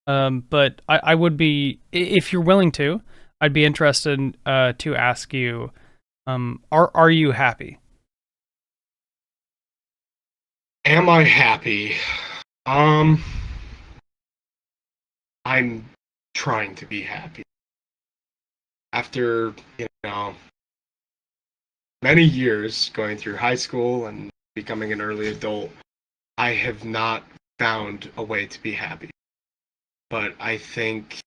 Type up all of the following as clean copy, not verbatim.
But I would be, if you're willing to, I'd be interested to ask you, are you happy? Am I happy? Um, I'm trying to be happy. After, many years going through high school and becoming an early adult, I have not found a way to be happy. But I think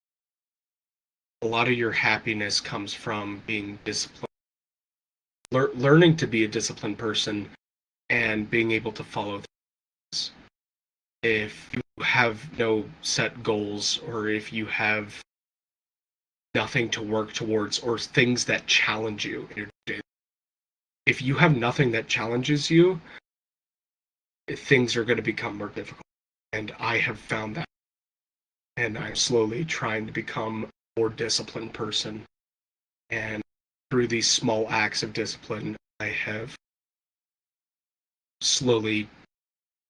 a lot of your happiness comes from being disciplined, learning to be a disciplined person and being able to follow things. If you have no set goals or if you have nothing to work towards or things that challenge you in your day, if you have nothing that challenges you, things are going to become more difficult. And I have found that. And I'm slowly trying to become a more disciplined person. And through these small acts of discipline, I have slowly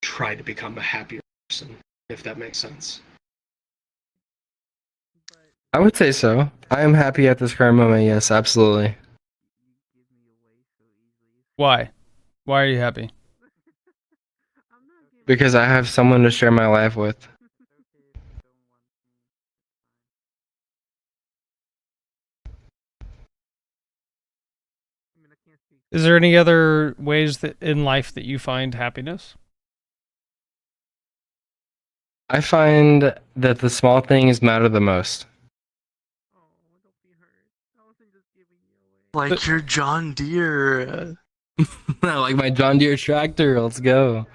tried to become a happier person, if that makes sense. I would say so. I am happy at this current moment. Yes, absolutely. Why? Why are you happy? Because I have someone to share my life with. Is there any other ways that in life that you find happiness? I find that the small things matter the most. Like your John Deere. Like my John Deere tractor. Let's go.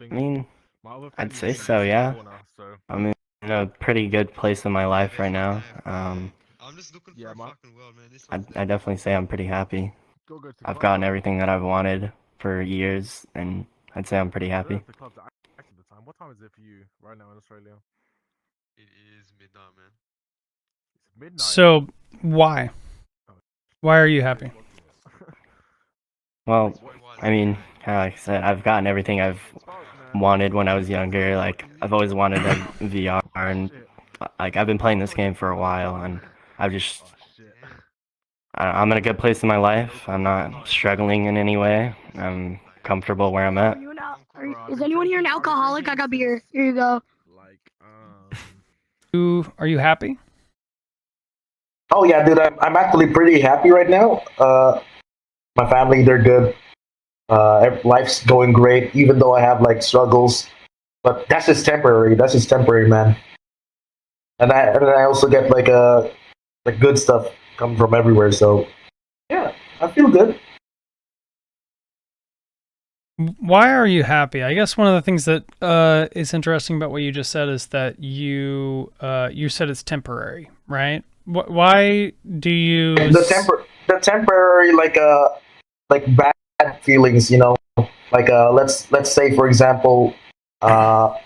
I mean, I'd say so, yeah. I'm in a pretty good place in my life right now. I definitely say I'm pretty happy. I've gotten everything that I've wanted for years, and I'd say I'm pretty happy. What time is it for you right now in Australia? It is midnight, man. It's midnight. So why? Why are you happy? Well, I mean, like I said, I've gotten everything I've wanted when I was younger. Like, I've always wanted a VR, and like I've been playing this game for a while, and I've just I'm in a good place in my life. I'm not struggling in any way. I'm comfortable where I'm at. Is anyone here an alcoholic? I got beer. Here you go. Are you happy? Oh yeah, dude, I'm actually pretty happy right now. My family, they're good. Life's going great, even though I have like struggles. But that's just temporary. That's just temporary, man. And I also get like good stuff come from everywhere. So yeah, I feel good. Why are you happy? I guess one of the things that is interesting about what you just said is that you said it's temporary, right? Why do you The temporary like bad feelings, like let's say for example, my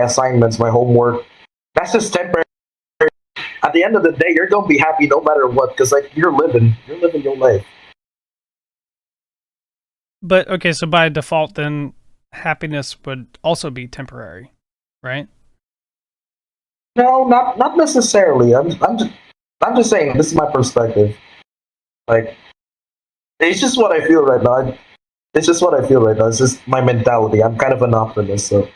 assignments, my homework. That's just temporary. At the end of the day, you're gonna be happy no matter what, because like you're living your life. But okay, so by default, then happiness would also be temporary, right? No, not necessarily. I'm just saying this is my perspective. Like it's just what I feel right now. It's just what I feel right now. It's just my mentality. I'm kind of an optimist, so.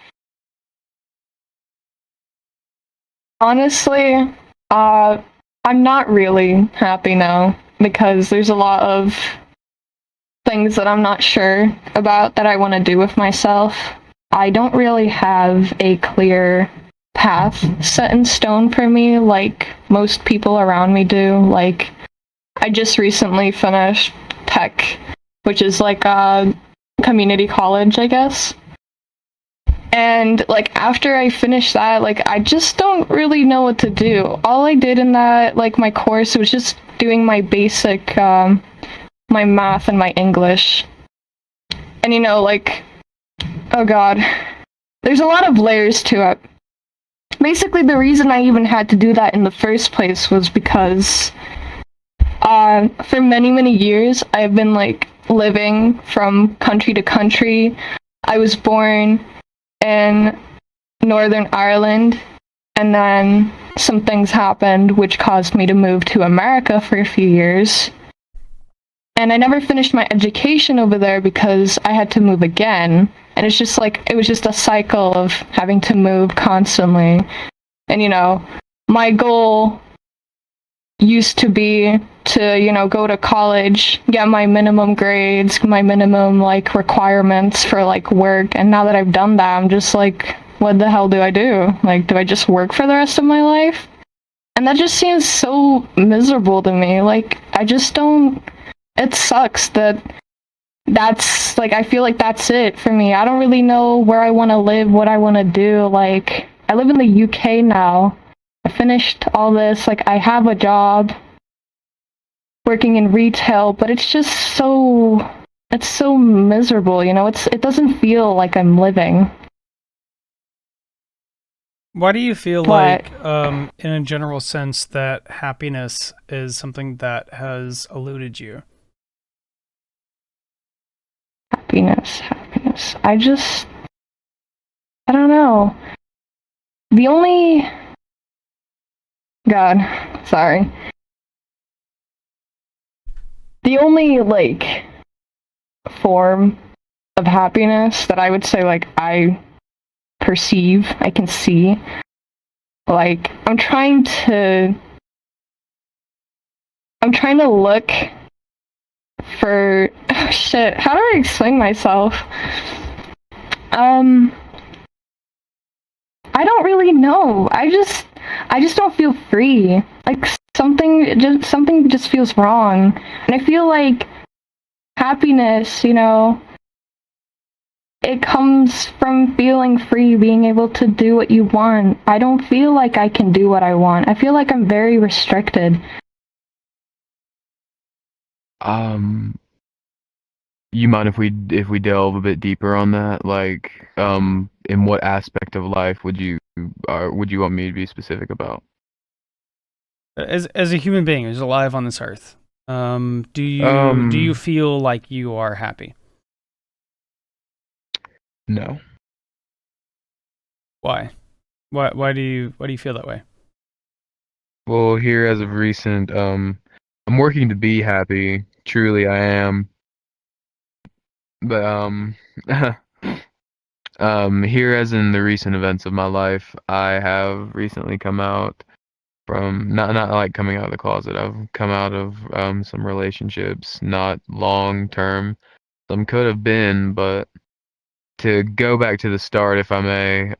Honestly, I'm not really happy now because there's a lot of things that I'm not sure about that I want to do with myself. I don't really have a clear path set in stone for me like most people around me do. Like, I just recently finished tech, which is like a community college, I guess. And like after I finished that, like I just don't really know what to do. All I did in that, like my course, was just doing my basic, my math and my English. And like, oh god, there's a lot of layers to it. Basically, the reason I even had to do that in the first place was because for many, many years, I've been like living from country to country. I was born in Northern Ireland, and then some things happened which caused me to move to America for a few years. And I never finished my education over there because I had to move again. And it's just like, it was just a cycle of having to move constantly. And, you know, my goal used to be to, you know, go to college, get my minimum grades, my minimum, like, requirements for, like, work. And now that I've done that, I'm just like, what the hell do I do? Like, do I just work for the rest of my life? And that just seems so miserable to me. Like, I just don't... It sucks that that's, like, I feel like that's it for me. I don't really know where I want to live, what I want to do. Like, I live in the UK now. I finished all this. Like, I have a job working in retail, but it's just so... It's so miserable, you know? It doesn't feel like I'm living. Why do you feel What? like, in a general sense, that happiness is something that has eluded you? Happiness. I don't know. The only... God, sorry. The only, like, form of happiness that I would say, like, I perceive, I can see, like, I'm trying to look for... Oh, shit, how do I explain myself? I don't really know. I just don't feel free. Like, something just feels wrong. And I feel like happiness, you know, it comes from feeling free, being able to do what you want. I don't feel like I can do what I want. I feel like I'm very restricted. You mind if we delve a bit deeper on that? Like, in what aspect of life would you want me to be specific about? As a human being who's alive on this earth, do you feel like you are happy? No. Why? Why do you feel that way? Well, here as of recent, I'm working to be happy. Truly, I am. But here as in the recent events of my life, I have recently come out from not like coming out of the closet. I've come out of some relationships, not long term. Some could have been, but to go back to the start, if I may,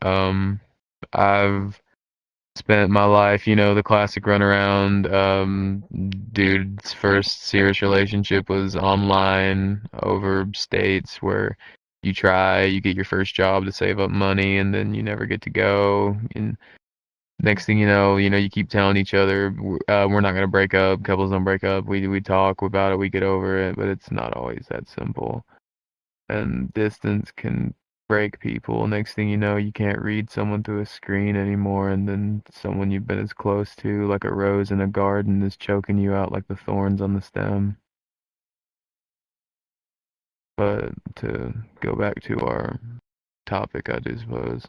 I've spent my life, you know, the classic runaround. Dude's first serious relationship was online over states where you get your first job to save up money, and then you never get to go. And next thing you keep telling each other, we're not gonna break up. Couples don't break up. We talk about it. We get over it, but it's not always that simple. And distance can break people. Next thing you know, you can't read someone through a screen anymore, and then someone you've been as close to, like a rose in a garden, is choking you out like the thorns on the stem. But to go back to our topic, I do suppose,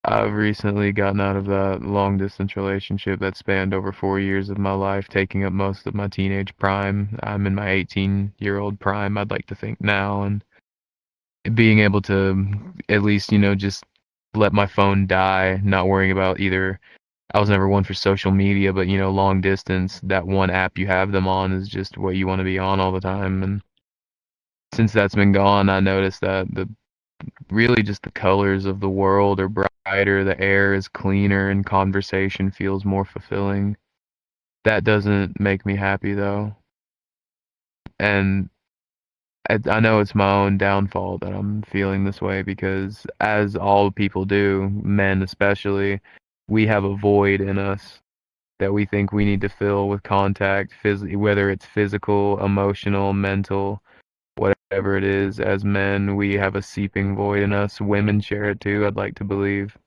I've recently gotten out of that long distance relationship that spanned over 4 years of my life, taking up most of my teenage prime. I'm in my 18-year-old prime, I'd like to think now, and being able to at least, just let my phone die, not worrying about either. I was never one for social media, but long distance, that one app you have them on is just what you want to be on all the time. And since that's been gone, I noticed that really just the colors of the world are brighter, the air is cleaner, and conversation feels more fulfilling. That doesn't make me happy though. And I know it's my own downfall that I'm feeling this way because, as all people do, men especially, we have a void in us that we think we need to fill with contact, whether it's physical, emotional, mental, whatever it is. As men, we have a seeping void in us. Women share it too, I'd like to believe.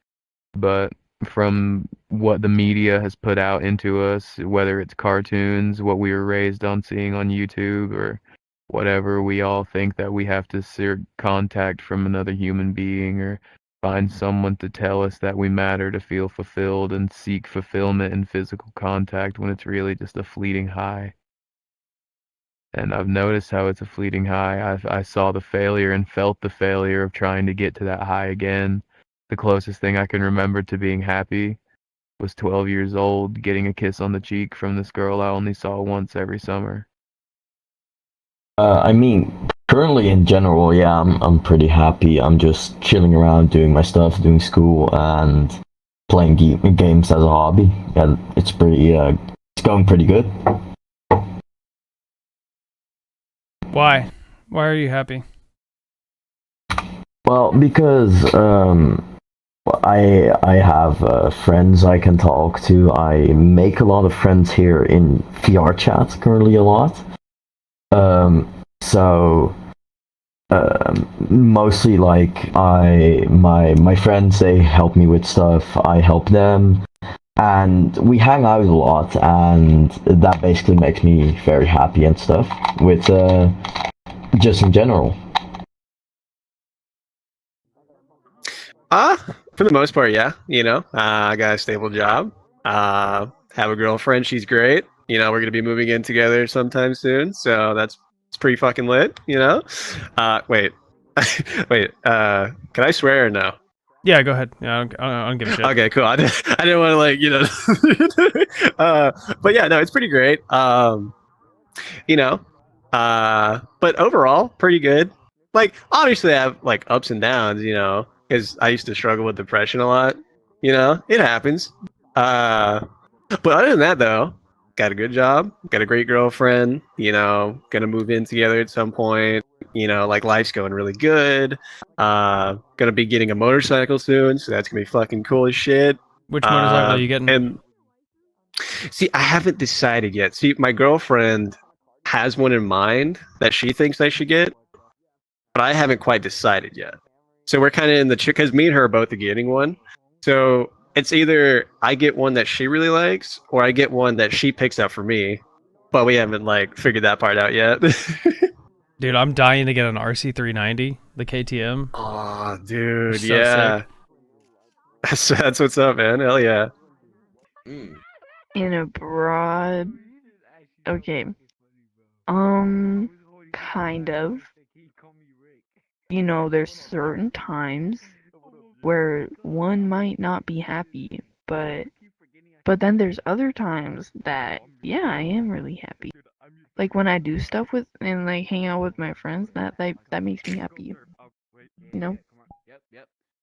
But from what the media has put out into us, whether it's cartoons, what we were raised on seeing on YouTube, or whatever, we all think that we have to seek contact from another human being, or find someone to tell us that we matter, to feel fulfilled and seek fulfillment in physical contact when it's really just a fleeting high. And I've noticed how it's a fleeting high. I saw the failure and felt the failure of trying to get to that high again. The closest thing I can remember to being happy was 12 years old, getting a kiss on the cheek from this girl I only saw once every summer. I mean, currently in general, yeah, I'm pretty happy. I'm just chilling around, doing my stuff, doing school, and playing games as a hobby. Yeah, it's pretty. It's going pretty good. Why? Why are you happy? Well, because I have friends I can talk to. I make a lot of friends here in VRChat currently a lot. So mostly like my friends, they help me with stuff, I help them, and we hang out a lot, and that basically makes me very happy and stuff with just in general. For the most part, yeah. I got a stable job. Have a girlfriend. She's great. We're gonna be moving in together sometime soon, so it's pretty fucking lit. Wait, wait. Can I swear or no? Yeah, go ahead. Yeah, I don't give a shit. Okay, cool. I didn't want to but yeah, no, it's pretty great. You know, but overall, pretty good. Like, obviously, I have like ups and downs. Because I used to struggle with depression a lot. It happens. But other than that, though, got a good job, got a great girlfriend. Gonna move in together at some point. Like life's going really good. Gonna be getting a motorcycle soon, so that's gonna be fucking cool as shit. Which motorcycle are you getting? And see, I haven't decided yet. See, my girlfriend has one in mind that she thinks I should get, but I haven't quite decided yet. So we're kind of in the because me and her are both getting one. So it's either I get one that she really likes, or I get one that she picks up for me. But we haven't like figured that part out yet. Dude, I'm dying to get an RC390, the KTM. Oh, dude, So yeah. sick. That's what's up, man. Hell yeah. In a broad. Okay. Kind of. There's certain times where one might not be happy, but then there's other times that, yeah, I am really happy. Like when I do stuff with and like hang out with my friends, that makes me happy.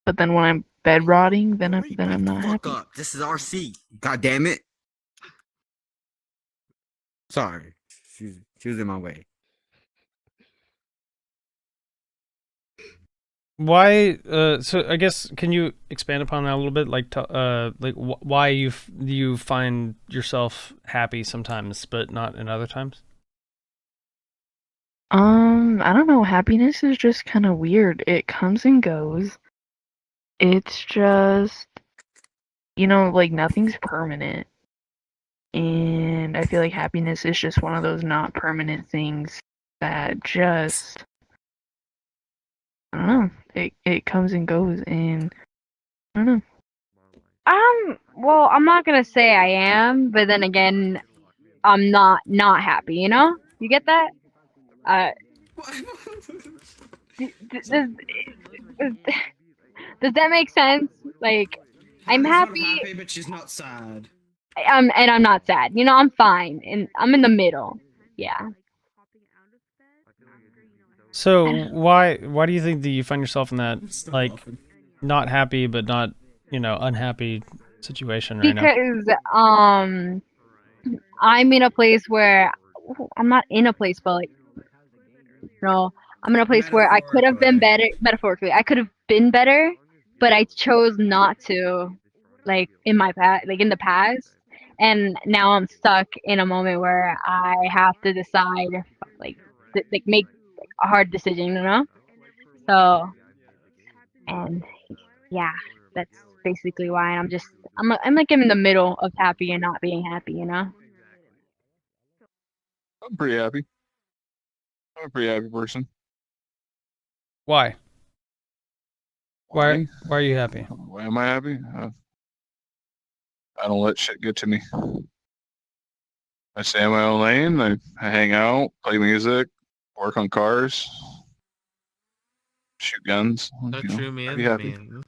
But then when I'm bed rotting, then I'm not happy. Up. This is RC. God damn it. Sorry. She was in my way. Why? So I guess can you expand upon that a little bit? Like, why you find yourself happy sometimes, but not in other times? I don't know. Happiness is just kind of weird. It comes and goes. It's just, like nothing's permanent. And I feel like happiness is just one of those not permanent things that just, I don't know. It comes and goes, and I don't know. Well, I'm not gonna say I am, but then again, I'm not happy. You get that? Does does that make sense? Like, I'm happy. But she's not sad. And I'm not sad. I'm fine, and I'm in the middle. Yeah. So why do you think that you find yourself in that like not happy but not unhappy situation right now? Because I'm in a place where I'm not in a place, but like I'm in a place where I could have been better. Metaphorically, I could have been better, but I chose not to. Like in my past, like in the past, and now I'm stuck in a moment where I have to decide, like make a hard decision. So, and yeah, that's basically why I'm like in the middle of happy and not being happy. I'm pretty happy. I'm a pretty happy person. Why? Why are you happy? Why am I happy? I don't let shit get to me. I stay in my own lane. I hang out, play music, work on cars, shoot guns. A true Pretty man's happy. man.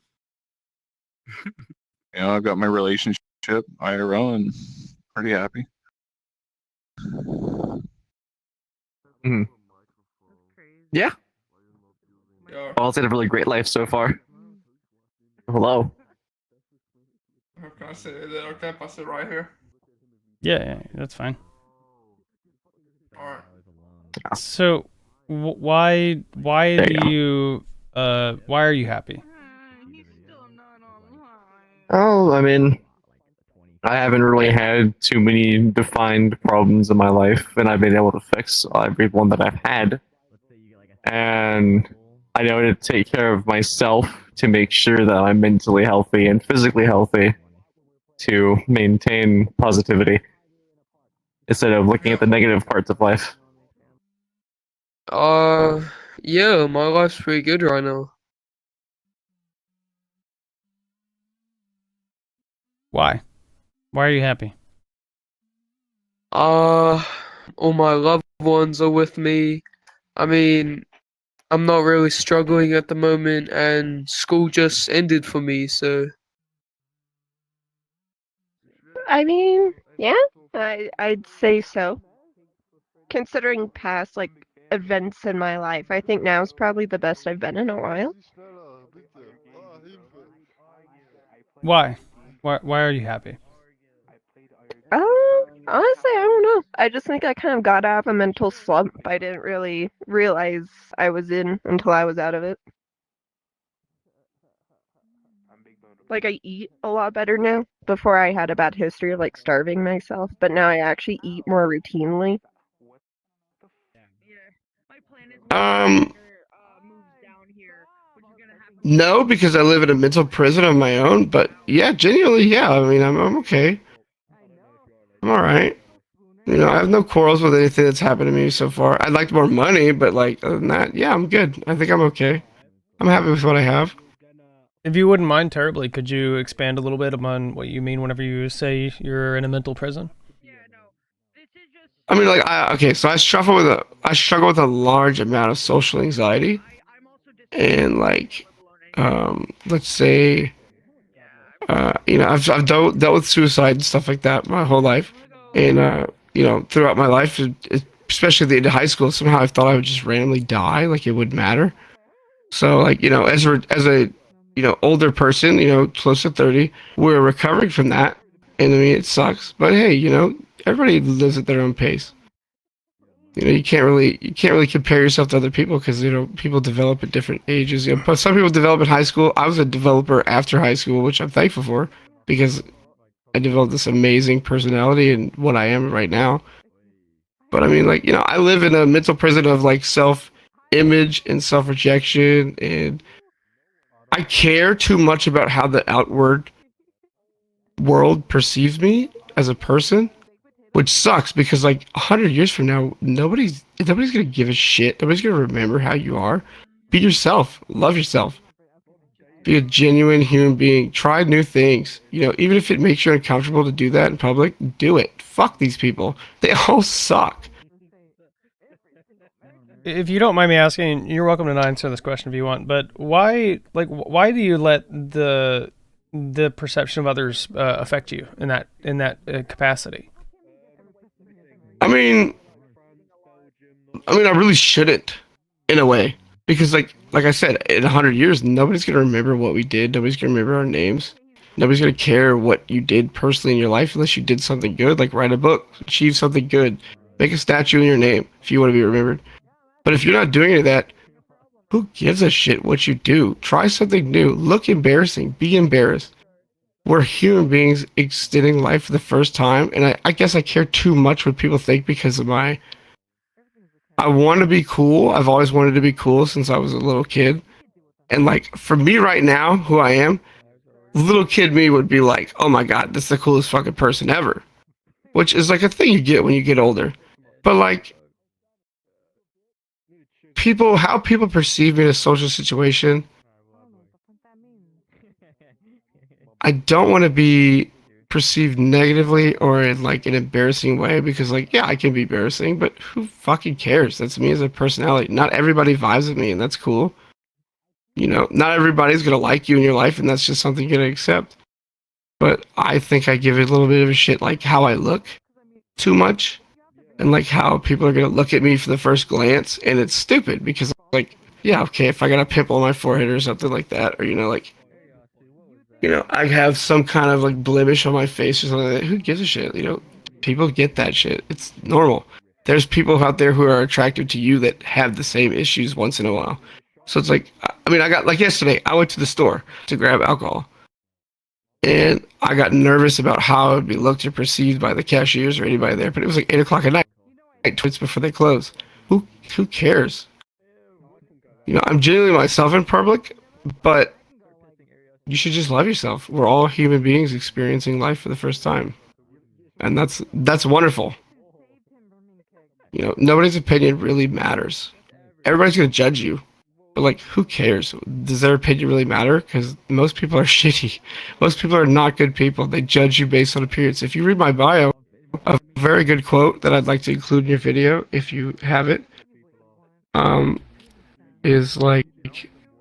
I've got my relationship IRL and pretty happy. Yeah. Well, it's had a really great life so far. Hello. Can I sit? Is it okay if I sit right here? Yeah, that's fine. Alright. So, why do you why are you happy? Oh, I mean, I haven't really had too many defined problems in my life, and I've been able to fix every one that I've had. And I know to take care of myself to make sure that I'm mentally healthy and physically healthy to maintain positivity instead of looking at the negative parts of life. Yeah, my life's pretty good right now. Why? Why are you happy? All my loved ones are with me. I mean, I'm not really struggling at the moment, and school just ended for me, so. I mean, yeah, I'd say so. Considering past like events in my life, I think now is probably the best I've been in a while. Why? Why are you happy? Honestly, I don't know. I just think I kind of got out of a mental slump I didn't really realize I was in until I was out of it. Like, I eat a lot better now. Before I had a bad history of like starving myself, but now I actually eat more routinely. No, because I live in a mental prison of my own. But yeah, genuinely, yeah. I mean, I'm okay. I'm all right. I have no quarrels with anything that's happened to me so far. I'd like more money, but like other than that, yeah, I'm good. I think I'm okay. I'm happy with what I have. If you wouldn't mind terribly, could you expand a little bit on what you mean whenever you say you're in a mental prison? I mean, like, so I struggle with a large amount of social anxiety, and like, let's say, I've dealt with suicide and stuff like that my whole life, and throughout my life, especially at the end of high school, somehow I thought I would just randomly die, like it wouldn't matter. So, like, as a older person, close to 30, we're recovering from that, and I mean, it sucks, but hey, everybody lives at their own pace. You can't really compare yourself to other people because people develop at different ages. But some people develop in high school. I was a developer after high school, which I'm thankful for because I developed this amazing personality and what I am right now. But I mean, like, I live in a mental prison of like self-image and self-rejection, and I care too much about how the outward world perceives me as a person, which sucks because like 100 years from now, nobody's gonna give a shit. Nobody's gonna remember how you are. Be yourself. Love yourself. Be a genuine human being. Try new things. Even if it makes you uncomfortable to do that in public, do it. Fuck these people. They all suck. If you don't mind me asking, you're welcome to not answer this question if you want. But why do you let the perception of others affect you in that capacity? I mean, I really shouldn't, in a way, because like I said, in 100 years, nobody's gonna remember what we did. Nobody's gonna remember our names. Nobody's gonna care what you did personally in your life unless you did something good, like write a book, achieve something good, make a statue in your name if you want to be remembered. But if you're not doing any of that, who gives a shit what you do? Try something new. Look embarrassing. Be embarrassed. We're human beings extending life for the first time, and I guess I care too much what people think because of I want to be cool. I've always wanted to be cool since I was a little kid. And like for me right now, who I am, little kid me would be like, "Oh my god, that's the coolest fucking person ever." Which is like a thing you get when you get older. But like how people perceive me in a social situation, I don't want to be perceived negatively or in like an embarrassing way because like yeah, I can be embarrassing, but who fucking cares? That's me as a personality. Not everybody vibes with me, and that's cool. You know, not everybody's gonna like you in your life, and that's just something you're gonna accept. But I think I give it a little bit of a shit like how I look too much, and like how people are gonna look at me for the first glance, and it's stupid because like yeah, okay, if I got a pimple on my forehead or something like that, or like I have some kind of like blemish on my face or something like that, who gives a shit? People get that shit. It's normal. There's people out there who are attracted to you that have the same issues once in a while. So it's like, I mean, I got like yesterday, I went to the store to grab alcohol. And I got nervous about how it would be looked or perceived by the cashiers or anybody there. But it was like 8 o'clock at night, twice before they close. Who cares? I'm genuinely myself in public, but you should just love yourself. We're all human beings experiencing life for the first time. And that's wonderful. Nobody's opinion really matters. Everybody's going to judge you. But like, who cares? Does their opinion really matter? Because most people are shitty. Most people are not good people. They judge you based on appearance. If you read my bio, a very good quote that I'd like to include in your video, if you have it, is like,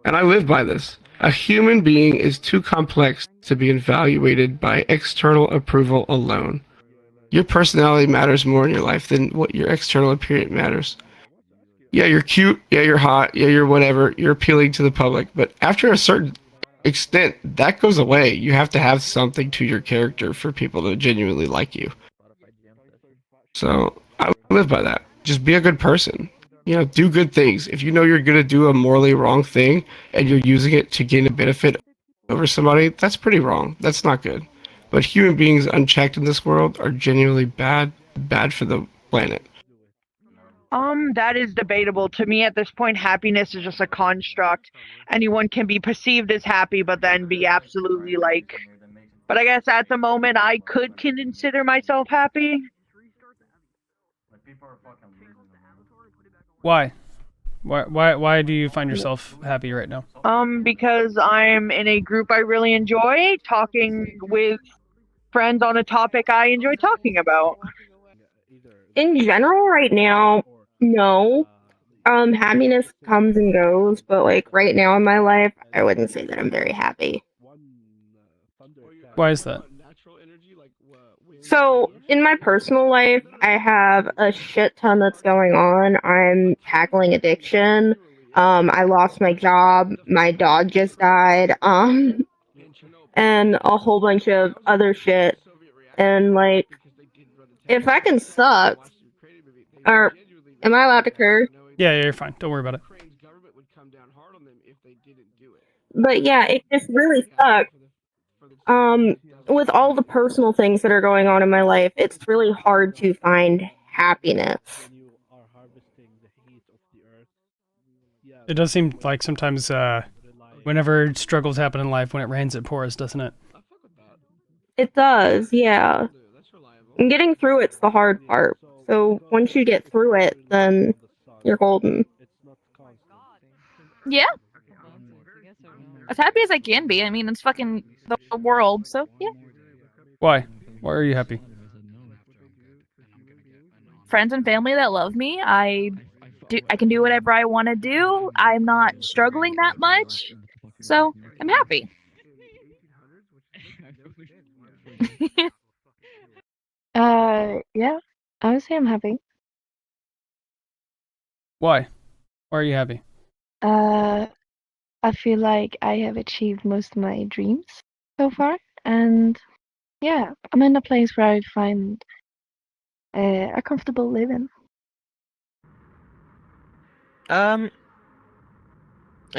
and I live by this. A human being is too complex to be evaluated by external approval alone. Your personality matters more in your life than what your external appearance matters. Yeah, you're cute. Yeah, you're hot. Yeah, you're whatever. You're appealing to the public. But after a certain extent, that goes away. You have to have something to your character for people to genuinely like you. So I live by that. Just be a good person. Do good things. If you know you're going to do a morally wrong thing and you're using it to gain a benefit over somebody, that's pretty wrong. That's not good. But human beings unchecked in this world are genuinely bad for the planet. That is debatable. To me, at this point, happiness is just a construct. Anyone can be perceived as happy, but then be absolutely like. But I guess at the moment, I could consider myself happy. Why? Why do you find yourself happy right now? Because I'm in a group I really enjoy, talking with friends on a topic I enjoy talking about. In general, right now, no. Happiness comes and goes, but like right now in my life, I wouldn't say that I'm very happy. Why is that? So, in my personal life, I have a shit ton that's going on. I'm tackling addiction. I lost my job. My dog just died. And a whole bunch of other shit. And like, if I can suck, or am I allowed to curse? Yeah, you're fine. Don't worry about it. But yeah, it just really sucks. With all the personal things that are going on in my life, it's really hard to find happiness. It does seem like sometimes whenever struggles happen in life, when it rains it pours, doesn't it? It does, yeah. And getting through it's the hard part. So once you get through it, then you're golden. Yeah. As happy as I can be. I mean, it's fucking the world, so yeah. Why? Why are you happy? Friends and family that love me. I can do whatever I want to do. I'm not struggling that much, so I'm happy. Yeah. I would say I'm happy. Why? Why are you happy? I feel like I have achieved most of my dreams so far, and yeah, I'm in a place where I find a comfortable living. It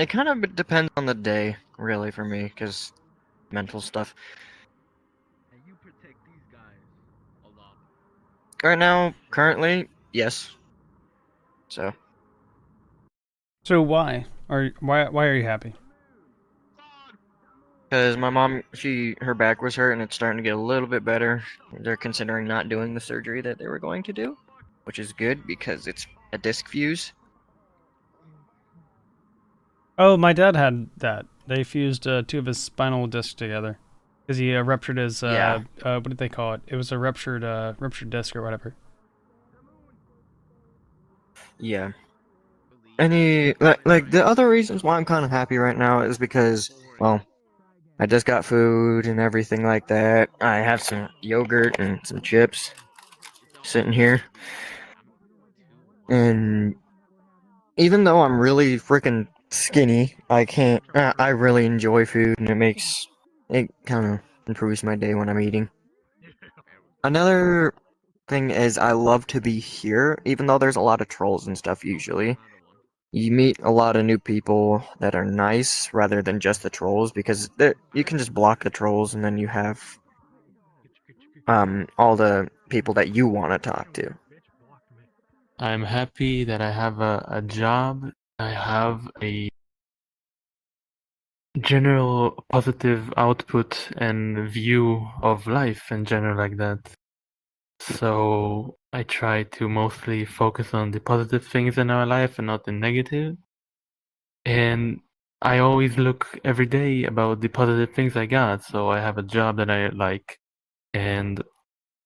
kind of depends on the day, really, for me, because mental stuff. Right now, currently, yes. So. So why are you happy? Because my mom, her back was hurt and it's starting to get a little bit better. They're considering not doing the surgery that they were going to do, which is good because it's a disc fuse. Oh, my dad had that. They fused two of his spinal discs together. Because he ruptured his Yeah. what did they call it? It was a ruptured disc or whatever. Yeah. Any like the other reasons why I'm kind of happy right now is because, well, I just got food and everything like that. I have some yogurt and some chips sitting here. And even though I'm really freaking skinny, I can't. I really enjoy food, and it kind of improves my day when I'm eating. Another thing is I love to be here, even though there's a lot of trolls and stuff usually. You meet a lot of new people that are nice rather than just the trolls, because you can just block the trolls and then you have all the people that you want to talk to. I'm happy that I have a job. I have a general positive output and view of life in general like that. So I try to mostly focus on the positive things in our life and not the negative. And I always look every day about the positive things I got. So I have a job that I like, and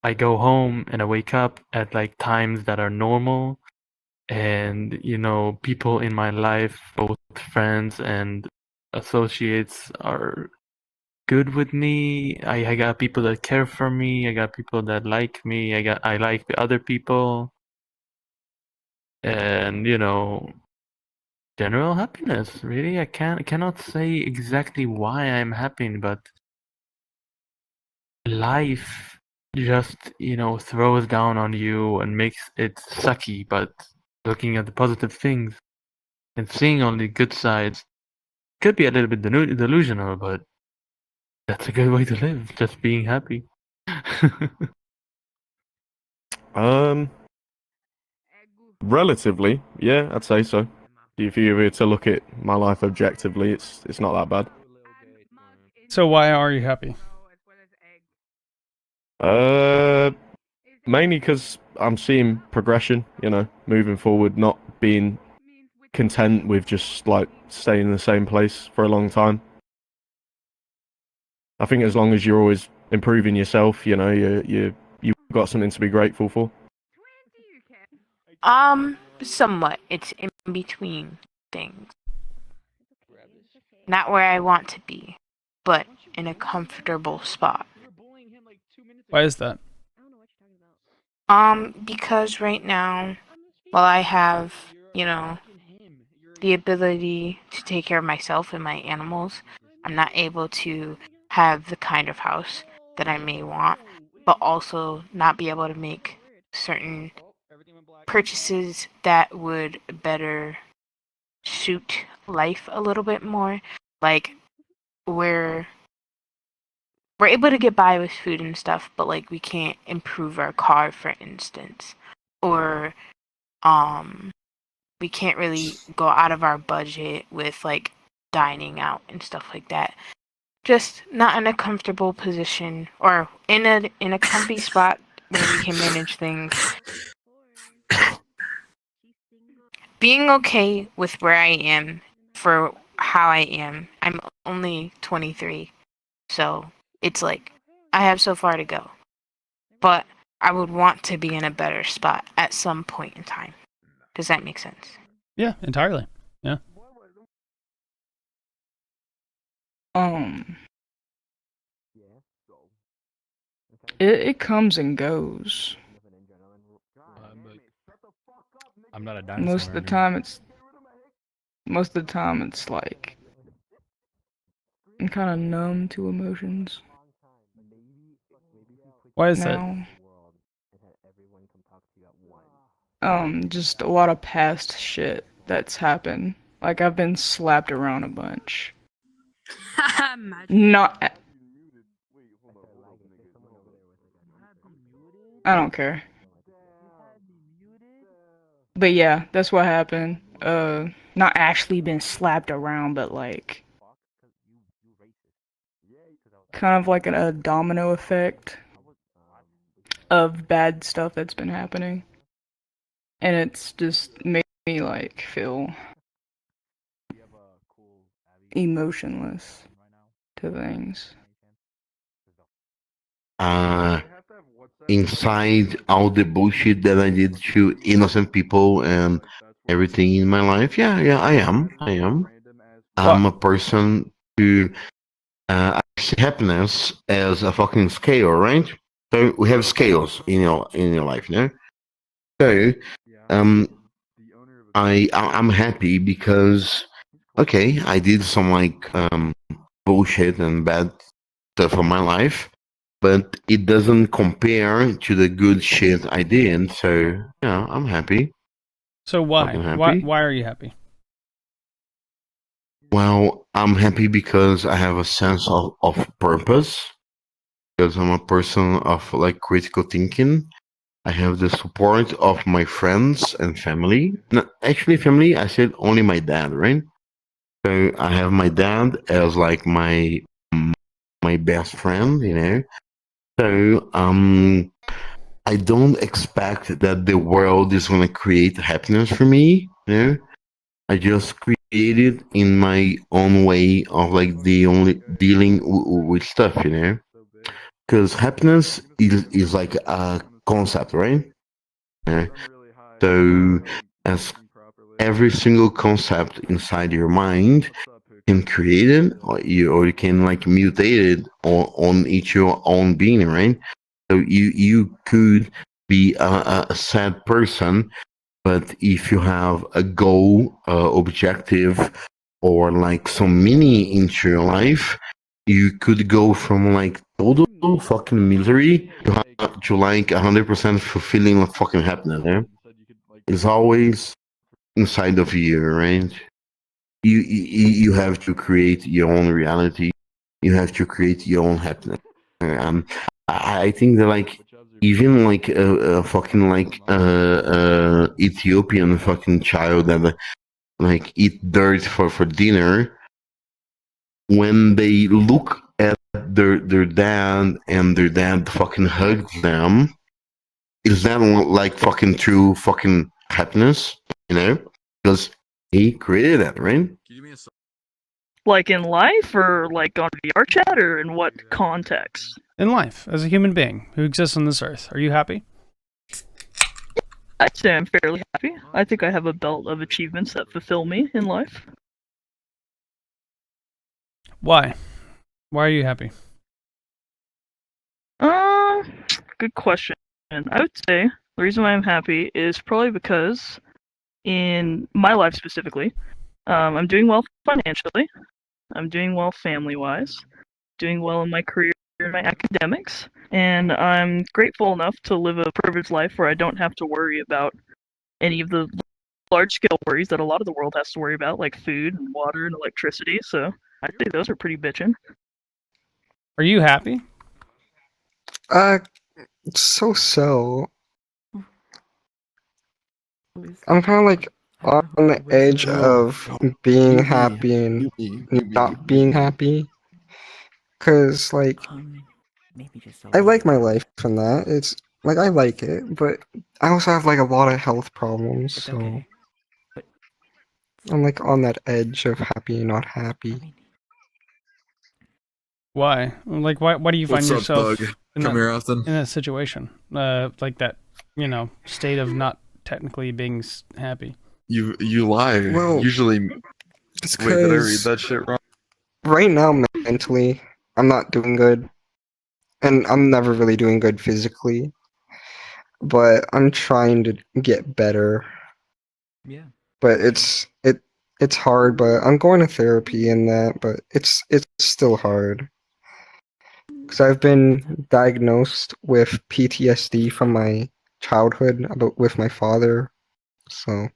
I go home and I wake up at like times that are normal. And people in my life, both friends and associates, are good with me. I got people that care for me. I got people that like me. I like the other people. And general happiness. Really, cannot say exactly why I'm happy, but life just throws down on you and makes it sucky. But looking at the positive things and seeing only good sides could be a little bit delusional, but that's a good way to live. Just being happy. Relatively, yeah, I'd say so. If you were to look at my life objectively, it's not that bad. So why are you happy? Mainly because I'm seeing progression, moving forward, not being content with just like staying in the same place for a long time. I think as long as you're always improving yourself, you've got something to be grateful for. Somewhat. It's in between things. Not where I want to be, but in a comfortable spot. Why is that? Because right now, while I have, the ability to take care of myself and my animals, I'm not able to have the kind of house that I may want, but also not be able to make certain purchases that would better suit life a little bit more. Like we're able to get by with food and stuff, but like we can't improve our car, for instance, or we can't really go out of our budget with like dining out and stuff like that. Just not in a comfortable position or in a comfy spot where we can manage things. Being okay with where I am for how I am. I'm only 23, so it's like I have so far to go. But I would want to be in a better spot at some point in time. Does that make sense? Yeah, entirely. Yeah. It comes and goes. I'm not a dinosaur. Most of the time it's like I'm kind of numb to emotions. Why is now. Just a lot of past shit that's happened. Like I've been slapped around a bunch. Not. I don't care. But yeah, that's what happened. Not actually been slapped around, but like kind of like a domino effect of bad stuff that's been happening. And it's just made me like feel emotionless to things. inside all the bullshit that I did to innocent people and everything in my life. Yeah, yeah, I am. I am. I'm a person who I see happiness as a fucking scale, right? So we have scales in your life, you know. So, um, I'm happy because okay, I did some like bullshit and bad stuff in my life, but it doesn't compare to the good shit I did. So yeah, I'm happy. So why? Fucking happy. Why are you happy? Well, I'm happy because I have a sense of purpose. Because I'm a person of like critical thinking. I have the support of my friends and family. No, actually, family, I said only my dad, right? So I have my dad as like my best friend, you know. So I don't expect that the world is gonna create happiness for me, you know. I just create it in my own way of like the only dealing with stuff, you know. Because happiness is like a concept, right? Yeah. So as every single concept inside your mind can create it, or you can like mutate it on each your own being, right? So you could be a sad person, but if you have a goal, objective, or like some meaning into your life, you could go from like total fucking misery to like 100% fulfilling of fucking happiness. Yeah? It's always inside of you, right? You have to create your own reality. You have to create your own happiness. Um, I think that like even like a fucking like Ethiopian fucking child that like eat dirt for dinner, when they look at their dad and their dad fucking hugs them, is that like fucking true fucking happiness? You know, because he created that, right? Like in life, or like on VRChat, or in what context? In life, as a human being who exists on this earth, are you happy? I'd say I'm fairly happy. I think I have a belt of achievements that fulfill me in life. Why? Why are you happy? Good question. I would say the reason why I'm happy is probably because in my life specifically, I'm doing well financially, I'm doing well family-wise, doing well in my career and my academics, and I'm grateful enough to live a privileged life where I don't have to worry about any of the large-scale worries that a lot of the world has to worry about, like food and water and electricity, so I'd say those are pretty bitchin'. Are you happy? So. I'm kind of like on the edge of being happy and not being happy. Cause like, I like my life and that. It's like I like it, but I also have like a lot of health problems, so I'm like on that edge of happy and not happy. Why? Like, why do you find What's up, yourself Thug? in Come that, here often. in that situation? Like that, state of not technically being happy. You lie. Well, Usually, it's wait, did I read 'cause that shit wrong? Right now, mentally, I'm not doing good, and I'm never really doing good physically. But I'm trying to get better. Yeah. But it's hard. But I'm going to therapy and that. But it's still hard. Because I've been diagnosed with PTSD from my childhood about with my father. So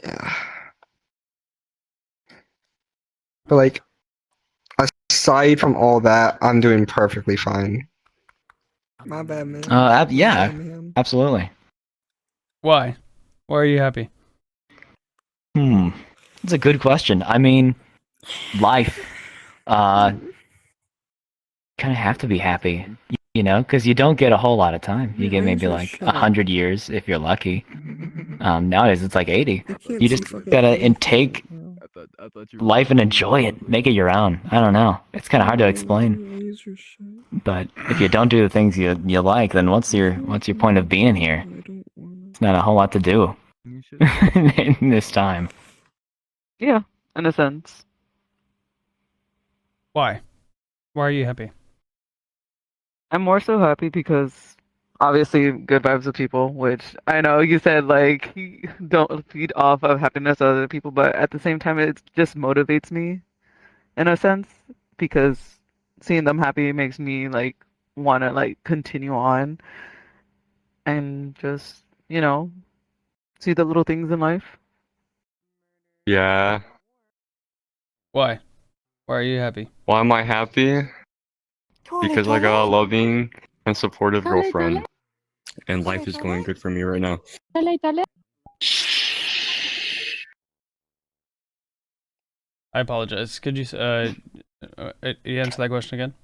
yeah. But like, aside from all that, I'm doing perfectly fine. My bad, man. Yeah, absolutely. Why? Why are you happy? That's a good question. I mean, life, kind of have to be happy, because you don't get a whole lot of time. You get maybe like 100 years if you're lucky. Nowadays it's like 80. You just gotta take life and enjoy it, make it your own. I don't know. It's kind of hard to explain. But if you don't do the things you like, then what's your point of being here? It's not a whole lot to do in this time. Yeah, in a sense. Why? Why are you happy? I'm more so happy because obviously good vibes with people, which I know you said like don't feed off of happiness of other people, but at the same time it just motivates me in a sense because seeing them happy makes me like want to like continue on and just, see the little things in life. Yeah. Why? Why are you happy? Why am I happy? Because I got a loving and supportive girlfriend. And life is going good for me right now. I apologize. Could you you answer that question again?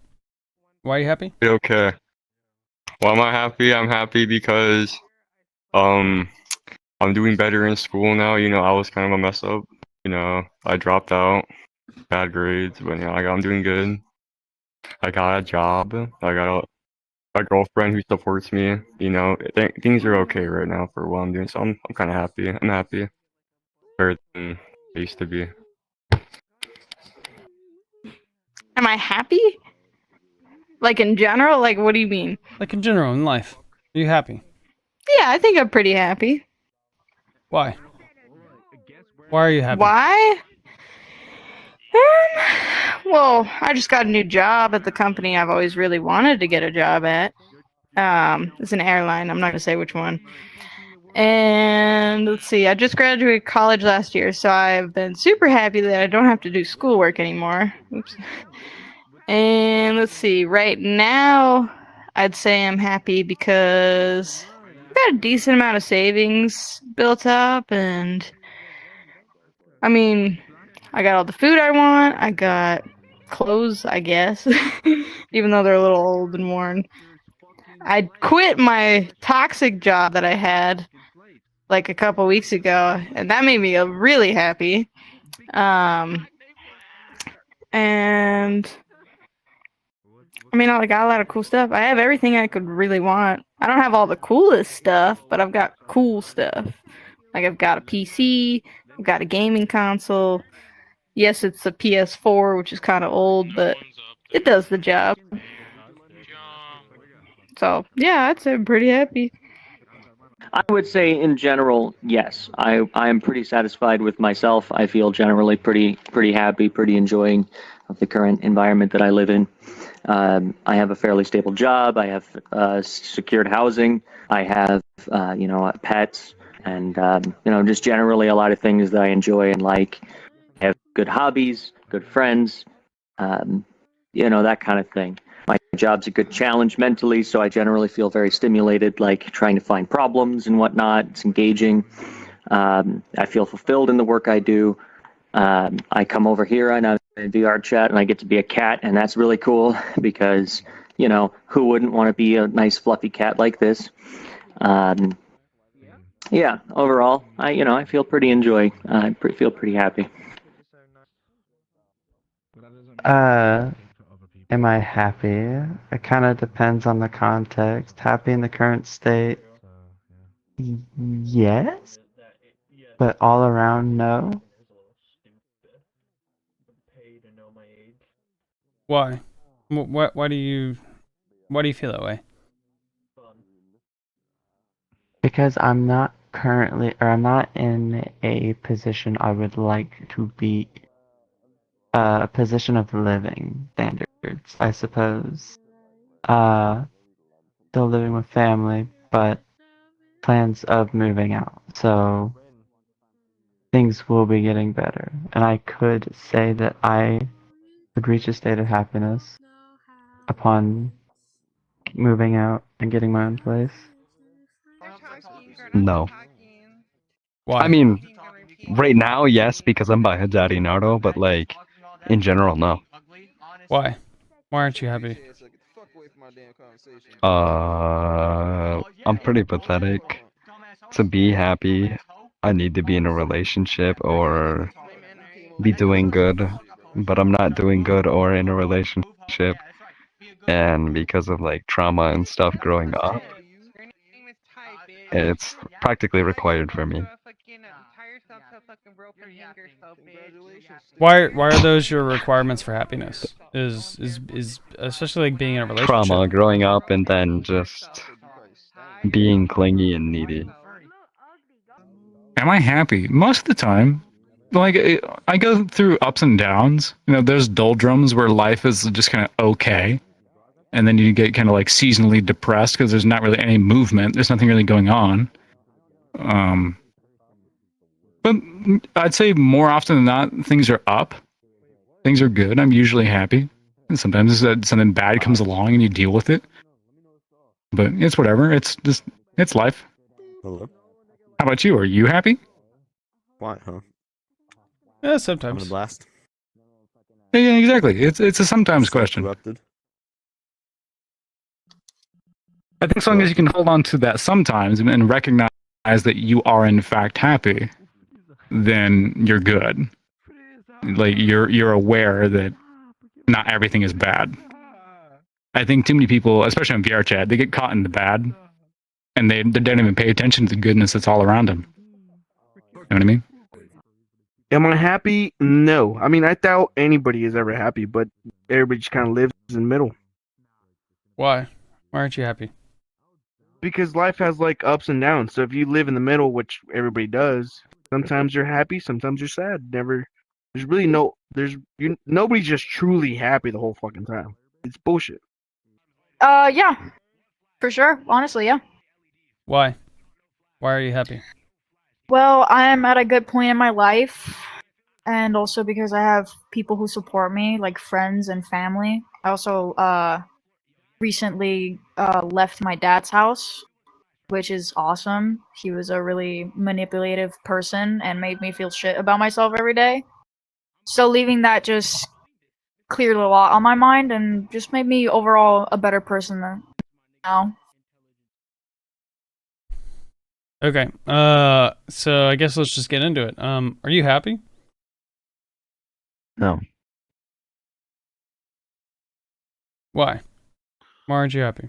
Why are you happy? Okay. Why am I happy? I'm happy because I'm doing better in school now. I was kind of a mess up. I dropped out, bad grades, but I'm doing good. I got a job. I got a girlfriend who supports me. Things are okay right now for what I'm doing, so I'm kind of happy. I'm happy, better than I used to be. Am I happy? Like in general? Like what do you mean? Like in general in life, are you happy? Yeah, I think I'm pretty happy. Why? Why are you happy? Why? Well, I just got a new job at the company I've always really wanted to get a job at. It's an airline. I'm not gonna say which one. And let's see, I just graduated college last year, so I've been super happy that I don't have to do schoolwork anymore. Oops. And let's see, right now, I'd say I'm happy because I've got a decent amount of savings built up, and I mean, I got all the food I want, I got clothes, I guess, even though they're a little old and worn. I quit my toxic job that I had like a couple weeks ago, and that made me really happy. And I mean, I got a lot of cool stuff. I have everything I could really want. I don't have all the coolest stuff, but I've got cool stuff. Like I've got a PC, I've got a gaming console. Yes, it's a PS4, which is kind of old, but it does the job. So yeah, I'd say I'm pretty happy. I would say in general, yes. I am pretty satisfied with myself. I feel generally pretty happy, pretty enjoying of the current environment that I live in. I have a fairly stable job. I have secured housing. I have pets, and just generally a lot of things that I enjoy and like. I have good hobbies, good friends, that kind of thing. My job's a good challenge mentally, so I generally feel very stimulated, like trying to find problems and whatnot. It's engaging. I feel fulfilled in the work I do. I come over here and I'm in VRChat and I get to be a cat, and that's really cool because, who wouldn't want to be a nice fluffy cat like this? Yeah, overall, I feel pretty feel pretty happy. Am I happy? It kind of depends on the context. Happy in the current state? Yes. But all around, no. Why? Why do you feel that way? Because I'm not in a position I would like to be. A position of living standards, I suppose. Still living with family, but plans of moving out. So things will be getting better. And I could say that I would reach a state of happiness upon moving out and getting my own place. No. Why? I mean, right now, yes, because I'm by Daddy Naruto, but like, in general, no. Why? Why aren't you happy? I'm pretty pathetic. To be happy, I need to be in a relationship or be doing good, but I'm not doing good or in a relationship. and because of like trauma and stuff growing up, it's practically required for me. Why are those your requirements for happiness? Is especially like being in a relationship. Trauma growing up and then just being clingy and needy. Am I happy? Most of the time. Like, I go through ups and downs. You know, there's doldrums where life is just kind of okay. And then you get kind of like seasonally depressed because there's not really any movement. There's nothing really going on. But I'd say more often than not, things are up. Things are good. I'm usually happy. And sometimes something bad comes along and you deal with it. But it's whatever. It's just, it's life. Hello? How about you? Are you happy? Why, huh? Yeah, sometimes. Having a blast. Yeah, exactly. It's a sometimes question. Corrupted. I think as long as you can hold on to that sometimes and recognize that you are in fact happy, then you're good. Like you're aware that not everything is bad. I think too many people, especially on VRChat, they get caught in the bad, and they don't even pay attention to the goodness that's all around them. You know what I mean? Am I happy? No. I mean, I doubt anybody is ever happy, but everybody just kind of lives in the middle. Why? Why aren't you happy? Because life has like ups and downs. So if you live in the middle, which everybody does, sometimes you're happy, sometimes you're sad. There's really nobody's just truly happy the whole fucking time. It's bullshit. Yeah, for sure. Honestly, yeah. Why? Why are you happy? Well, I'm at a good point in my life, and also because I have people who support me, like friends and family. I also recently left my dad's house, which is awesome. He was a really manipulative person and made me feel shit about myself every day. So leaving that just cleared a lot on my mind and just made me overall a better person than now. Okay. So I guess let's just get into it. Are you happy? No. Why? Why aren't you happy?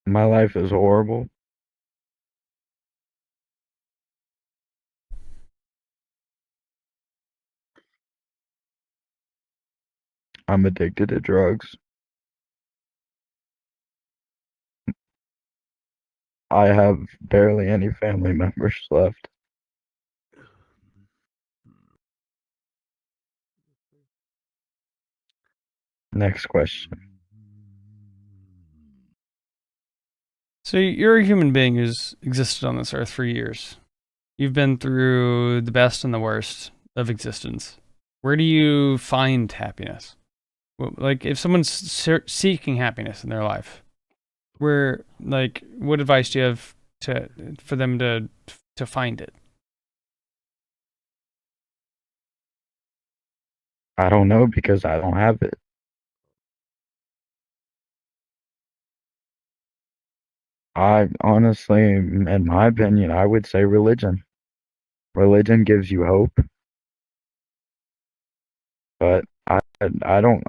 My life is horrible. I'm addicted to drugs. I have barely any family members left. Next question. So you're a human being who's existed on this earth for years. You've been through the best and the worst of existence. Where do you find happiness? Like, if someone's seeking happiness in their life, what advice do you have for them to find it? I don't know because I don't have it. I honestly, in my opinion, I would say religion. Religion gives you hope, but I